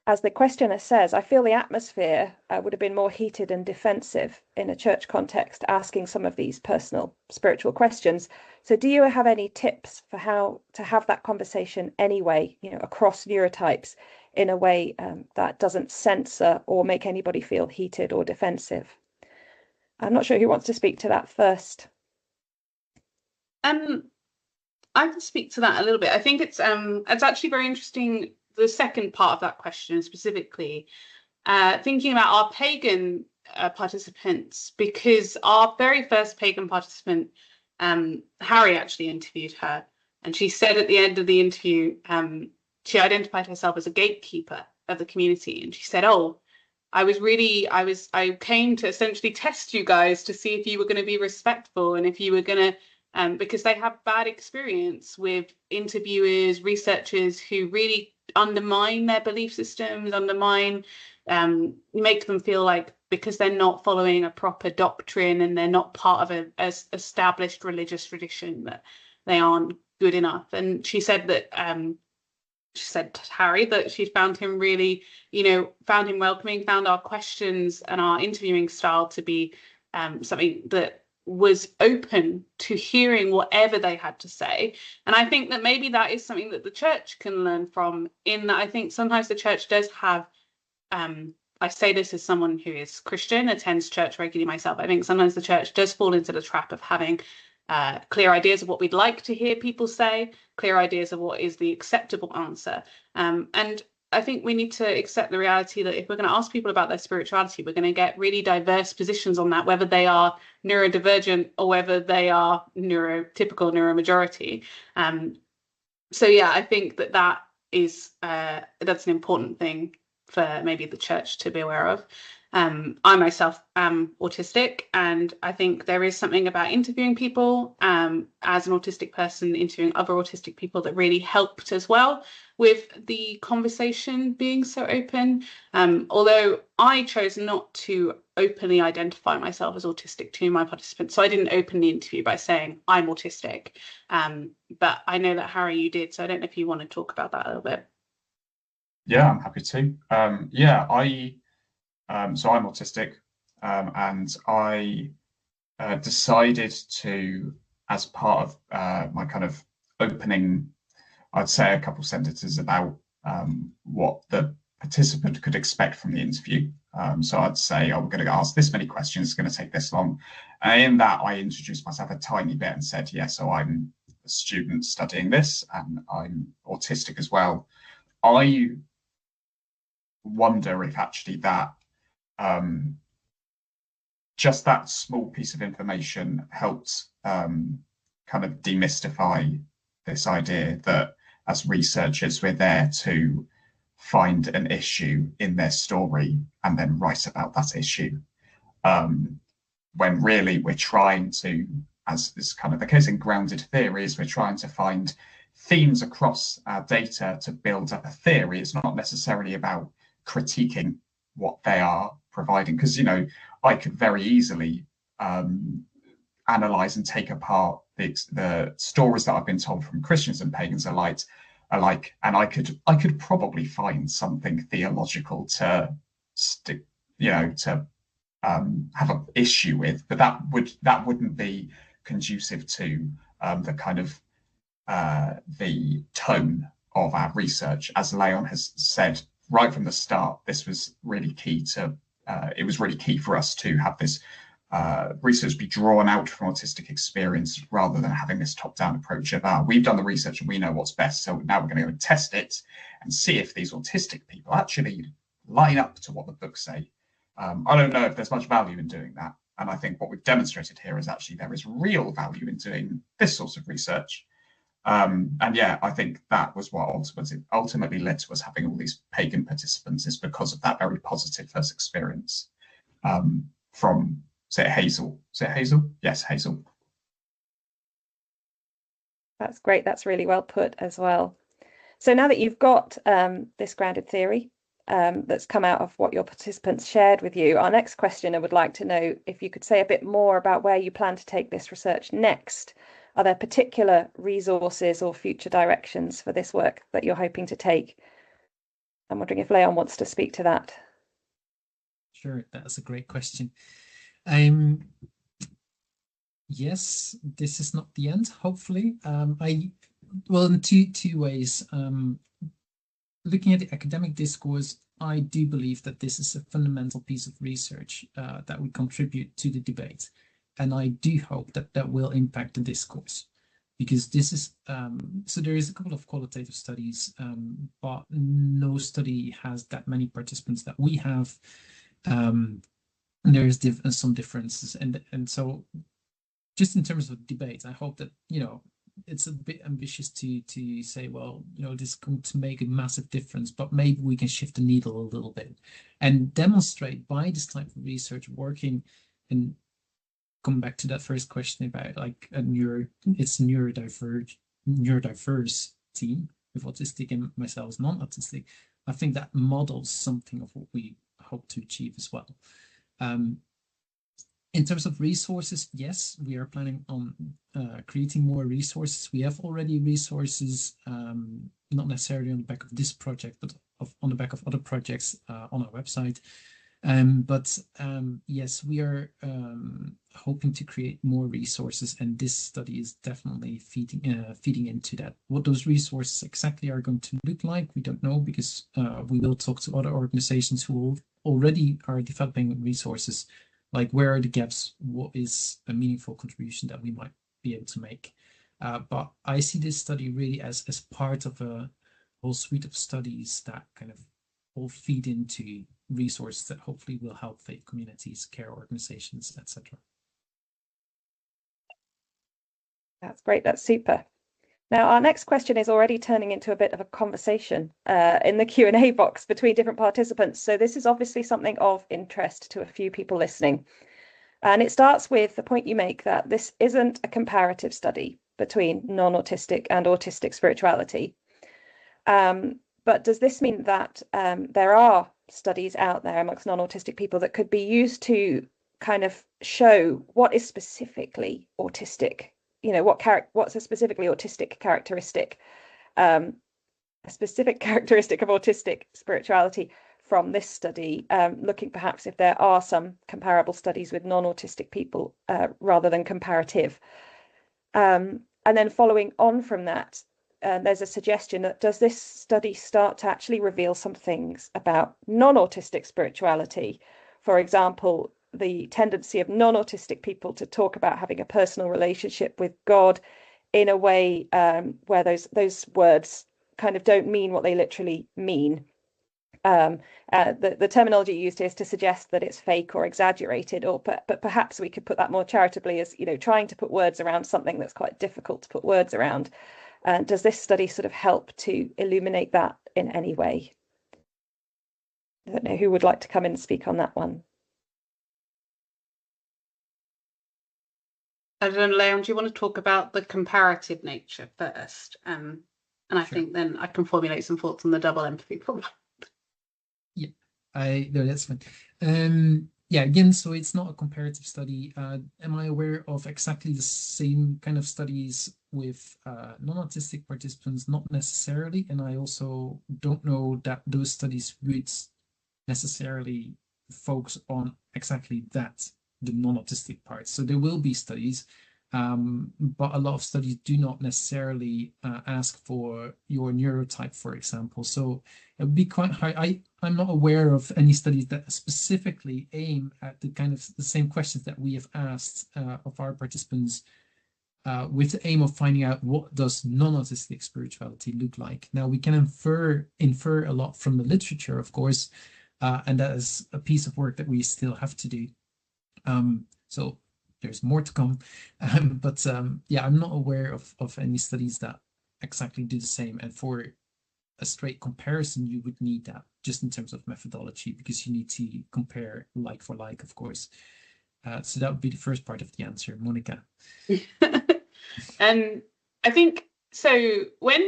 as the questioner says, I feel the atmosphere would have been more heated and defensive in a church context, asking some of these personal spiritual questions. So do you have any tips for how to have that conversation anyway, across neurotypes, in a way that doesn't censor or make anybody feel heated or defensive? I'm not sure who wants to speak to that first. I can speak to that a little bit. I think it's actually very interesting, the second part of that question specifically, thinking about our pagan participants, because our very first pagan participant, Harry, actually interviewed her, and she said at the end of the interview, she identified herself as a gatekeeper of the community, and she said, "Oh, I came to essentially test you guys to see if you were going to be respectful and if you were going to." Because they have bad experience with interviewers, researchers who really undermine their belief systems, make them feel like because they're not following a proper doctrine and they're not part of an established religious tradition, that they aren't good enough. And she said that she said to Harry that she found him really, found him welcoming, found our questions and our interviewing style to be something that was open to hearing whatever they had to say. And I think that maybe that is something that the church can learn from, in that I think sometimes the church does have, I say this as someone who is Christian, attends church regularly myself, I think sometimes the church does fall into the trap of having clear ideas of what we'd like to hear people say, clear ideas of what is the acceptable answer. And I think we need to accept the reality that if we're going to ask people about their spirituality, we're going to get really diverse positions on that, whether they are neurodivergent or whether they are typical neuromajority. So yeah, I think that is that's an important thing for maybe the church to be aware of. I myself am autistic, and I think there is something about interviewing people as an autistic person, interviewing other autistic people, that really helped as well with the conversation being so open. Although I chose not to openly identify myself as autistic to my participants, so I didn't open the interview by saying I'm autistic. But I know that Harry, you did, so I don't know if you want to talk about that a little bit. Yeah, I'm happy to. So I'm autistic, and I decided to, as part of my kind of opening, I'd say a couple sentences about what the participant could expect from the interview. So I'd say, we're going to ask this many questions, it's going to take this long. And in that, I introduced myself a tiny bit and said, yeah, so I'm a student studying this, and I'm autistic as well. I wonder if actually that just that small piece of information helped kind of demystify this idea that as researchers, we're there to find an issue in their story and then write about that issue. When really we're trying to, as is kind of the case in grounded theories, we're trying to find themes across our data to build up a theory. It's not necessarily about critiquing what they are providing, because I could very easily analyze and take apart the stories that I've been told from Christians and pagans alike, and I could probably find something theological to stick, to have an issue with, but that wouldn't be conducive to the kind of the tone of our research. As Léon has said right from the start, this was really key to. It was really key for us to have this research be drawn out from autistic experience, rather than having this top-down approach of, we've done the research and we know what's best, so now we're going to go and test it and see if these autistic people actually line up to what the books say. I don't know if there's much value in doing that. And I think what we've demonstrated here is actually there is real value in doing this sort of research. And yeah, I think that was what ultimately led to us having all these pagan participants, is because of that very positive first experience from, is it Hazel? Is it Hazel? Yes, Hazel. That's great. That's really well put as well. So now that you've got this grounded theory that's come out of what your participants shared with you, our next question, I would like to know if you could say a bit more about where you plan to take this research next. Are there particular resources or future directions for this work that you're hoping to take? I'm wondering if Léon wants to speak to that. Sure, that's a great question. Yes, this is not the end, hopefully. Well, in two ways. Looking at the academic discourse, I do believe that this is a fundamental piece of research that would contribute to the debate. And I do hope that that will impact the discourse, because this is, so there is a couple of qualitative studies, but no study has that many participants that we have. And there's some differences. And so just in terms of debate, I hope that, it's a bit ambitious to say, well, this is going to make a massive difference, but maybe we can shift the needle a little bit and demonstrate by this type of research working. And come back to that first question about like it's a neurodiverse team with autistic and myself as non-autistic. I think that models something of what we hope to achieve as well. In terms of resources, yes, we are planning on creating more resources. We have already resources, not necessarily on the back of this project, but on the back of other projects on our website. But yes, we are hoping to create more resources, and this study is definitely feeding into that. What those resources exactly are going to look like, we don't know, because we will talk to other organizations who already are developing resources. Like, where are the gaps? What is a meaningful contribution that we might be able to make? But I see this study really as part of a whole suite of studies that kind of all feed into resources that hopefully will help faith communities, care organizations, etc. That's great. That's super. Now, our next question is already turning into a bit of a conversation in the Q&A box between different participants. So this is obviously something of interest to a few people listening. And it starts with the point you make that this isn't a comparative study between non-autistic and autistic spirituality. But does this mean that there are studies out there amongst non-autistic people that could be used to kind of show what is specifically autistic? What's a specifically autistic characteristic, a specific characteristic of autistic spirituality from this study, looking perhaps if there are some comparable studies with non-autistic people rather than comparative. And then following on from that, there's a suggestion that does this study start to actually reveal some things about non-autistic spirituality? For example, the tendency of non-autistic people to talk about having a personal relationship with God in a way where those words kind of don't mean what they literally mean. The terminology used here is to suggest that it's fake or exaggerated, but perhaps we could put that more charitably as trying to put words around something that's quite difficult to put words around. Does this study sort of help to illuminate that in any way? I don't know who would like to come in and speak on that one. I don't know, Léon, do you want to talk about the comparative nature first? And I think then I can formulate some thoughts on the double empathy problem. Yeah, no, that's fine. Yeah, again, so it's not a comparative study. Am I aware of exactly the same kind of studies with non-autistic participants? Not necessarily, and I also don't know that those studies would necessarily focus on exactly that, the non-autistic part. So there will be studies, but a lot of studies do not necessarily ask for your neurotype, for example. So it would be quite hard. I'm not aware of any studies that specifically aim at the kind of the same questions that we have asked of our participants with the aim of finding out what does non-autistic spirituality look like. Now, we can infer a lot from the literature, of course, and that is a piece of work that we still have to do. So there's more to come, but yeah, I'm not aware of any studies that exactly do the same. And for a straight comparison, you would need that just in terms of methodology, because you need to compare like for like, of course. So that would be the first part of the answer. Monica. And I think so when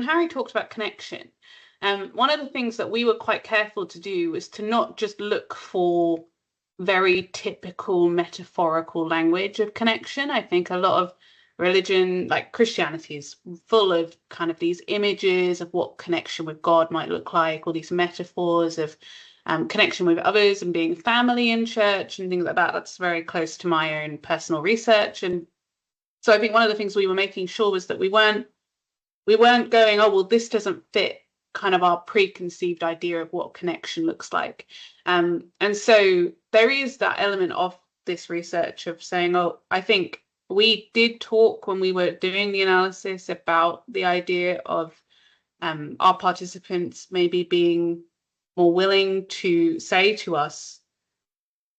Harry talked about connection, one of the things that we were quite careful to do was to not just look for very typical metaphorical language of connection. I think a lot of religion, like Christianity, is full of kind of these images of what connection with God might look like, all these metaphors of connection with others and being family in church and things like that. That's very close to my own personal research. And so I think one of the things we were making sure was that we weren't going, oh, well, this doesn't fit kind of our preconceived idea of what connection looks like. And so there is that element of this research of saying, oh, I think we did talk when we were doing the analysis about the idea of our participants maybe being more willing to say to us,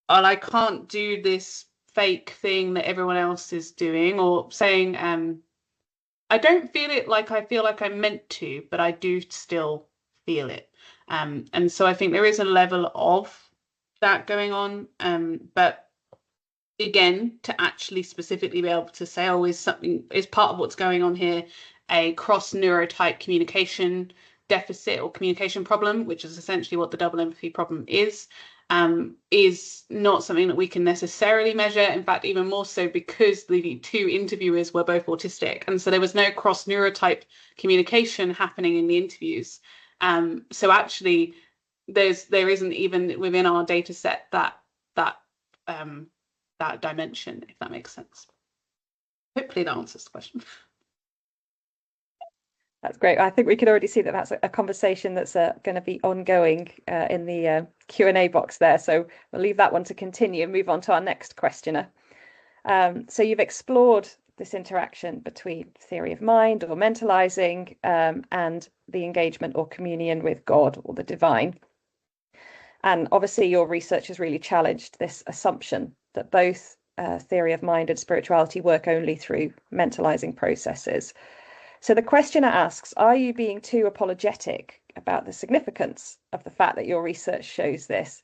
oh, I can't do this fake thing that everyone else is doing, or saying, I don't feel it like I feel like I'm meant to, but I do still feel it. And so I think there is a level of that going on. But again, to actually specifically be able to say, oh, is part of what's going on here a cross neurotype communication deficit or communication problem, which is essentially what the double empathy problem is not something that we can necessarily measure. In fact, even more so because the two interviewers were both autistic, and so there was no cross neurotype communication happening in the interviews. So actually, there isn't even within our data set that dimension, if that makes sense. Hopefully that answers the question. That's great. I think we can already see that that's a conversation that's going to be ongoing in the Q&A box there. So we'll leave that one to continue and move on to our next questioner. So you've explored this interaction between theory of mind or mentalizing and the engagement or communion with God or the divine. And obviously your research has really challenged this assumption that both theory of mind and spirituality work only through mentalizing processes. So the questioner asks, are you being too apologetic about the significance of the fact that your research shows this?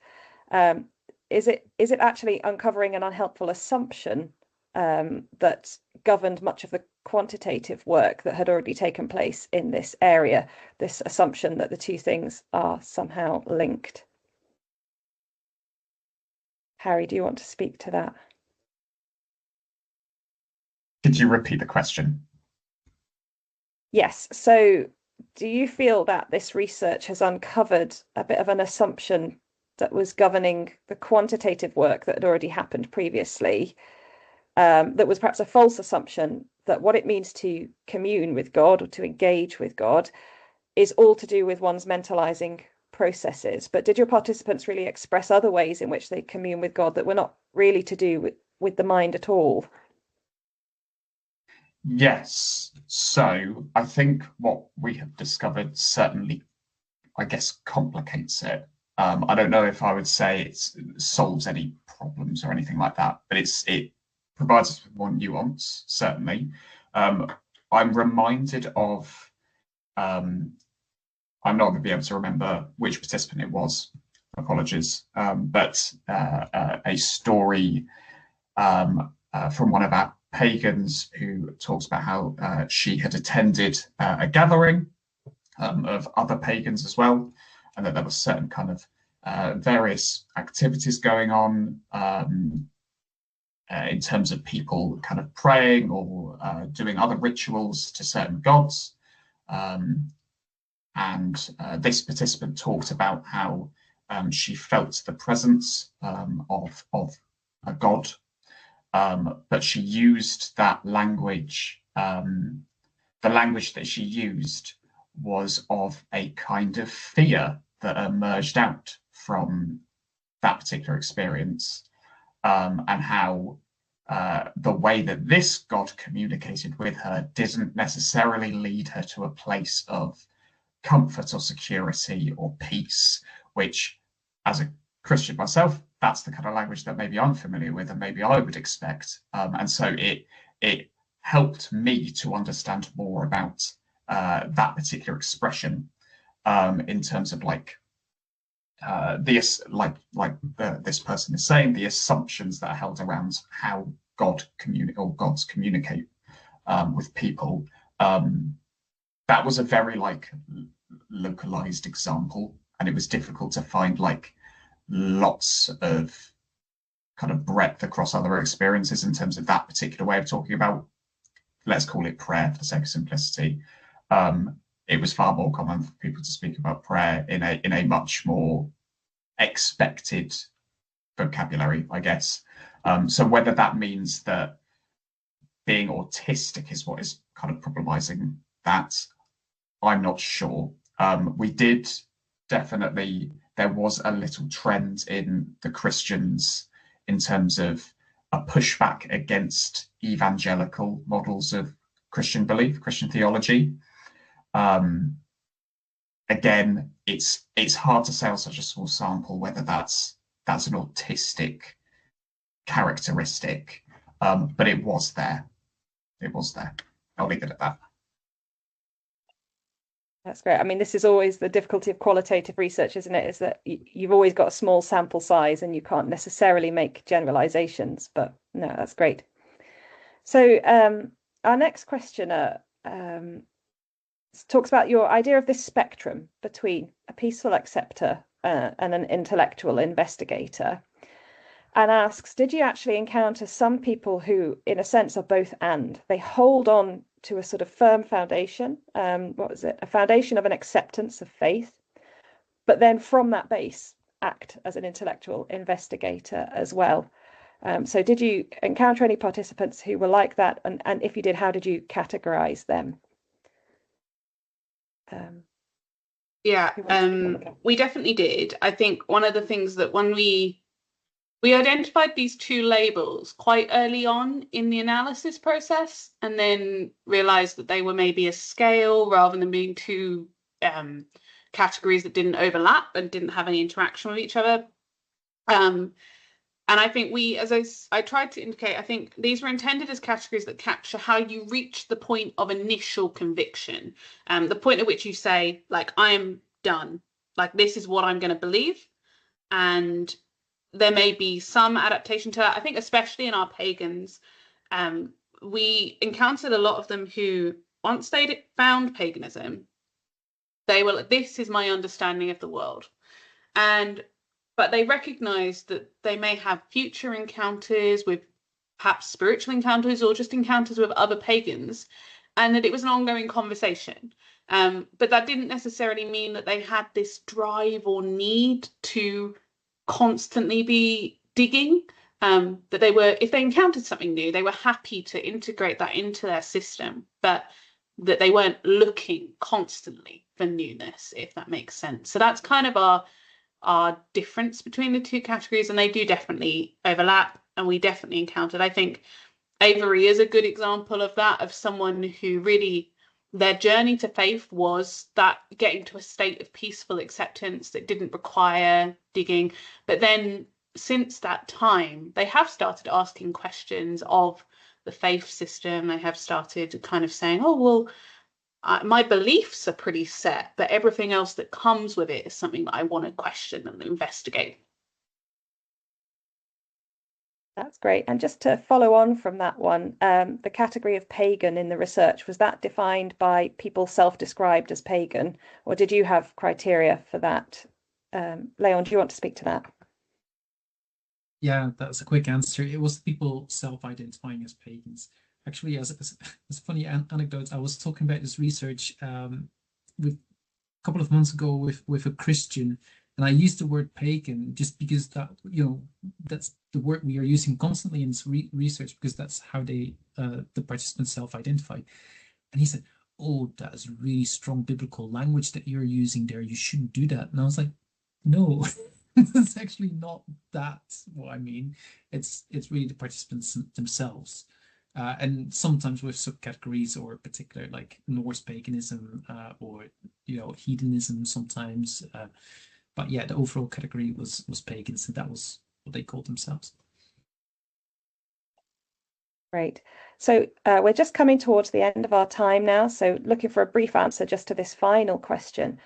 Is it actually uncovering an unhelpful assumption that governed much of the quantitative work that had already taken place in this area, this assumption that the two things are somehow linked? Harry, do you want to speak to that? Could you repeat the question? Yes. So do you feel that this research has uncovered a bit of an assumption that was governing the quantitative work that had already happened previously, that was perhaps a false assumption that what it means to commune with God or to engage with God is all to do with one's mentalizing processes? But did your participants really express other ways in which they commune with God that were not really to do with the mind at all? Yes. So I think what we have discovered certainly, I guess, complicates it. I don't know if I would say it solves any problems or anything like that, but it provides us with more nuance, certainly. I'm reminded of, I'm not going to be able to remember which participant it was, apologies, but a story from one of our pagans who talks about how she had attended a gathering of other pagans as well, and that there was certain kind of various activities going on in terms of people kind of praying or doing other rituals to certain gods. And this participant talked about how she felt the presence of a god. But she used that language, the language that she used was of a kind of fear that emerged out from that particular experience, and how the way that this God communicated with her didn't necessarily lead her to a place of comfort or security or peace, which, as a Christian myself, that's the kind of language that maybe I'm familiar with and maybe I would expect. And so it helped me to understand more about that particular expression, in terms of this person is saying, the assumptions that are held around how gods communicate with people. That was a very localized example, and it was difficult to find lots of kind of breadth across other experiences in terms of that particular way of talking about, let's call it prayer for sake of simplicity. It was far more common for people to speak about prayer in a much more expected vocabulary, I guess. So whether that means that being autistic is what is kind of problematizing that, I'm not sure. We did definitely, there was a little trend in the Christians in terms of a pushback against evangelical models of Christian belief, Christian theology. Again, it's hard to say on such a small sample whether that's an autistic characteristic, but it was there. It was there. I'll leave it at that. That's great. I mean, this is always the difficulty of qualitative research, isn't it? Is that you've always got a small sample size and you can't necessarily make generalizations, but no, that's great. So our next questioner talks about your idea of this spectrum between a peaceful acceptor and an intellectual investigator, and asks, did you actually encounter some people who, in a sense, are both and? They hold on to a sort of firm foundation, a foundation of an acceptance of faith, but then from that base act as an intellectual investigator as well. So did you encounter any participants who were like that? And if you did, how did you categorize them? We definitely did. I think one of the things that when we identified these two labels quite early on in the analysis process, and then realized that they were maybe a scale rather than being two categories that didn't overlap and didn't have any interaction with each other. And I think as I tried to indicate, I think these were intended as categories that capture how you reach the point of initial conviction, the point at which you say, I am done, this is what I'm going to believe. And there may be some adaptation to that. I think especially in our pagans, we encountered a lot of them who, once they'd found paganism, they were like, this is my understanding of the world. But they recognized that they may have future encounters with perhaps spiritual encounters or just encounters with other pagans, and that it was an ongoing conversation. But that didn't necessarily mean that they had this drive or need to constantly be digging, that they were, if they encountered something new, they were happy to integrate that into their system, but that they weren't looking constantly for newness, if that makes sense. So that's kind of our difference between the two categories, and they do definitely overlap, and we definitely encountered, I think Avery is a good example of that, of someone who really, their journey to faith was that getting to a state of peaceful acceptance that didn't require digging. But then since that time, they have started asking questions of the faith system. They have started kind of saying, oh, well, my beliefs are pretty set, but everything else that comes with it is something that I want to question and investigate. That's great. And just to follow on from that one, the category of pagan in the research, was that defined by people self-described as pagan, or did you have criteria for that? Léon, do you want to speak to that? Yeah, that's a quick answer. It was people self-identifying as pagans. Actually, as a funny anecdote, I was talking about this research with a couple of months ago with a Christian, and I used the word pagan just because that, that's the word we are using constantly in this research, because that's how the participants self-identify. And he said, "Oh, that is really strong biblical language that you're using there. You shouldn't do that." And I was like, "No." It's actually not that what I mean. It's really the participants themselves, and sometimes with subcategories or particular like Norse paganism or hedonism sometimes. But yeah, the overall category was pagans, and that was what they called themselves. Great. So we're just coming towards the end of our time now. So looking for a brief answer just to this final question,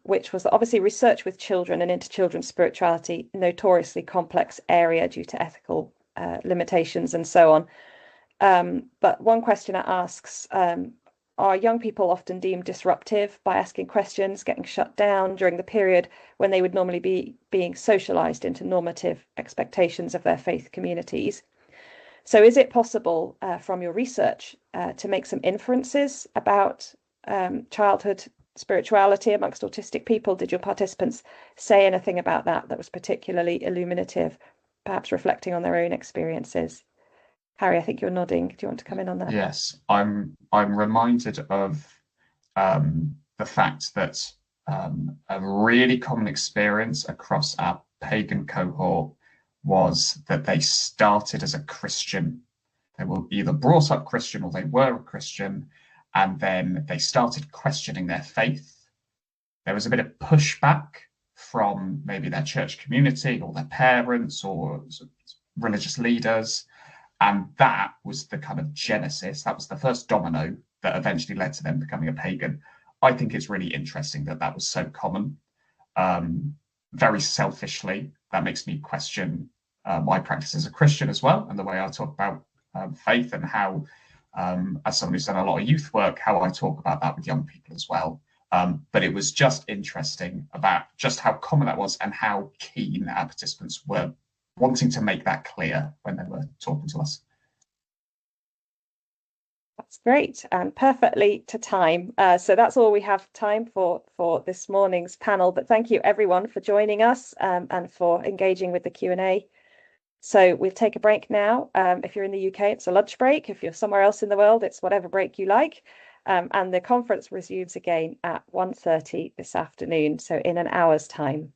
which was that obviously research with children and into children's spirituality, notoriously complex area due to ethical limitations and so on. But one questioner asks, are young people often deemed disruptive by asking questions, getting shut down during the period when they would normally be being socialized into normative expectations of their faith communities? So is it possible from your research to make some inferences about childhood spirituality amongst autistic people? Did your participants say anything about that was particularly illuminative, perhaps reflecting on their own experiences? Harry, I think you're nodding. Do you want to come in on that? Yes, I'm reminded of the fact that a really common experience across our pagan cohort was that they started as a Christian. They were either brought up Christian or they were a Christian, and then they started questioning their faith. There was a bit of pushback from maybe their church community or their parents or religious leaders. And that was the kind of genesis. That was the first domino that eventually led to them becoming a pagan. I think it's really interesting that that was so common. Very selfishly, that makes me question my practice as a Christian as well, and the way I talk about faith, and how, as someone who's done a lot of youth work, how I talk about that with young people as well. But it was just interesting about just how common that was and how keen our participants were wanting to make that clear when they were talking to us. That's great, and perfectly to time. So that's all we have time for this morning's panel. But thank you everyone for joining us and for engaging with the Q&A. So we'll take a break now. If you're in the UK, it's a lunch break. If you're somewhere else in the world, it's whatever break you like. And the conference resumes again at 1:30 this afternoon, so in an hour's time.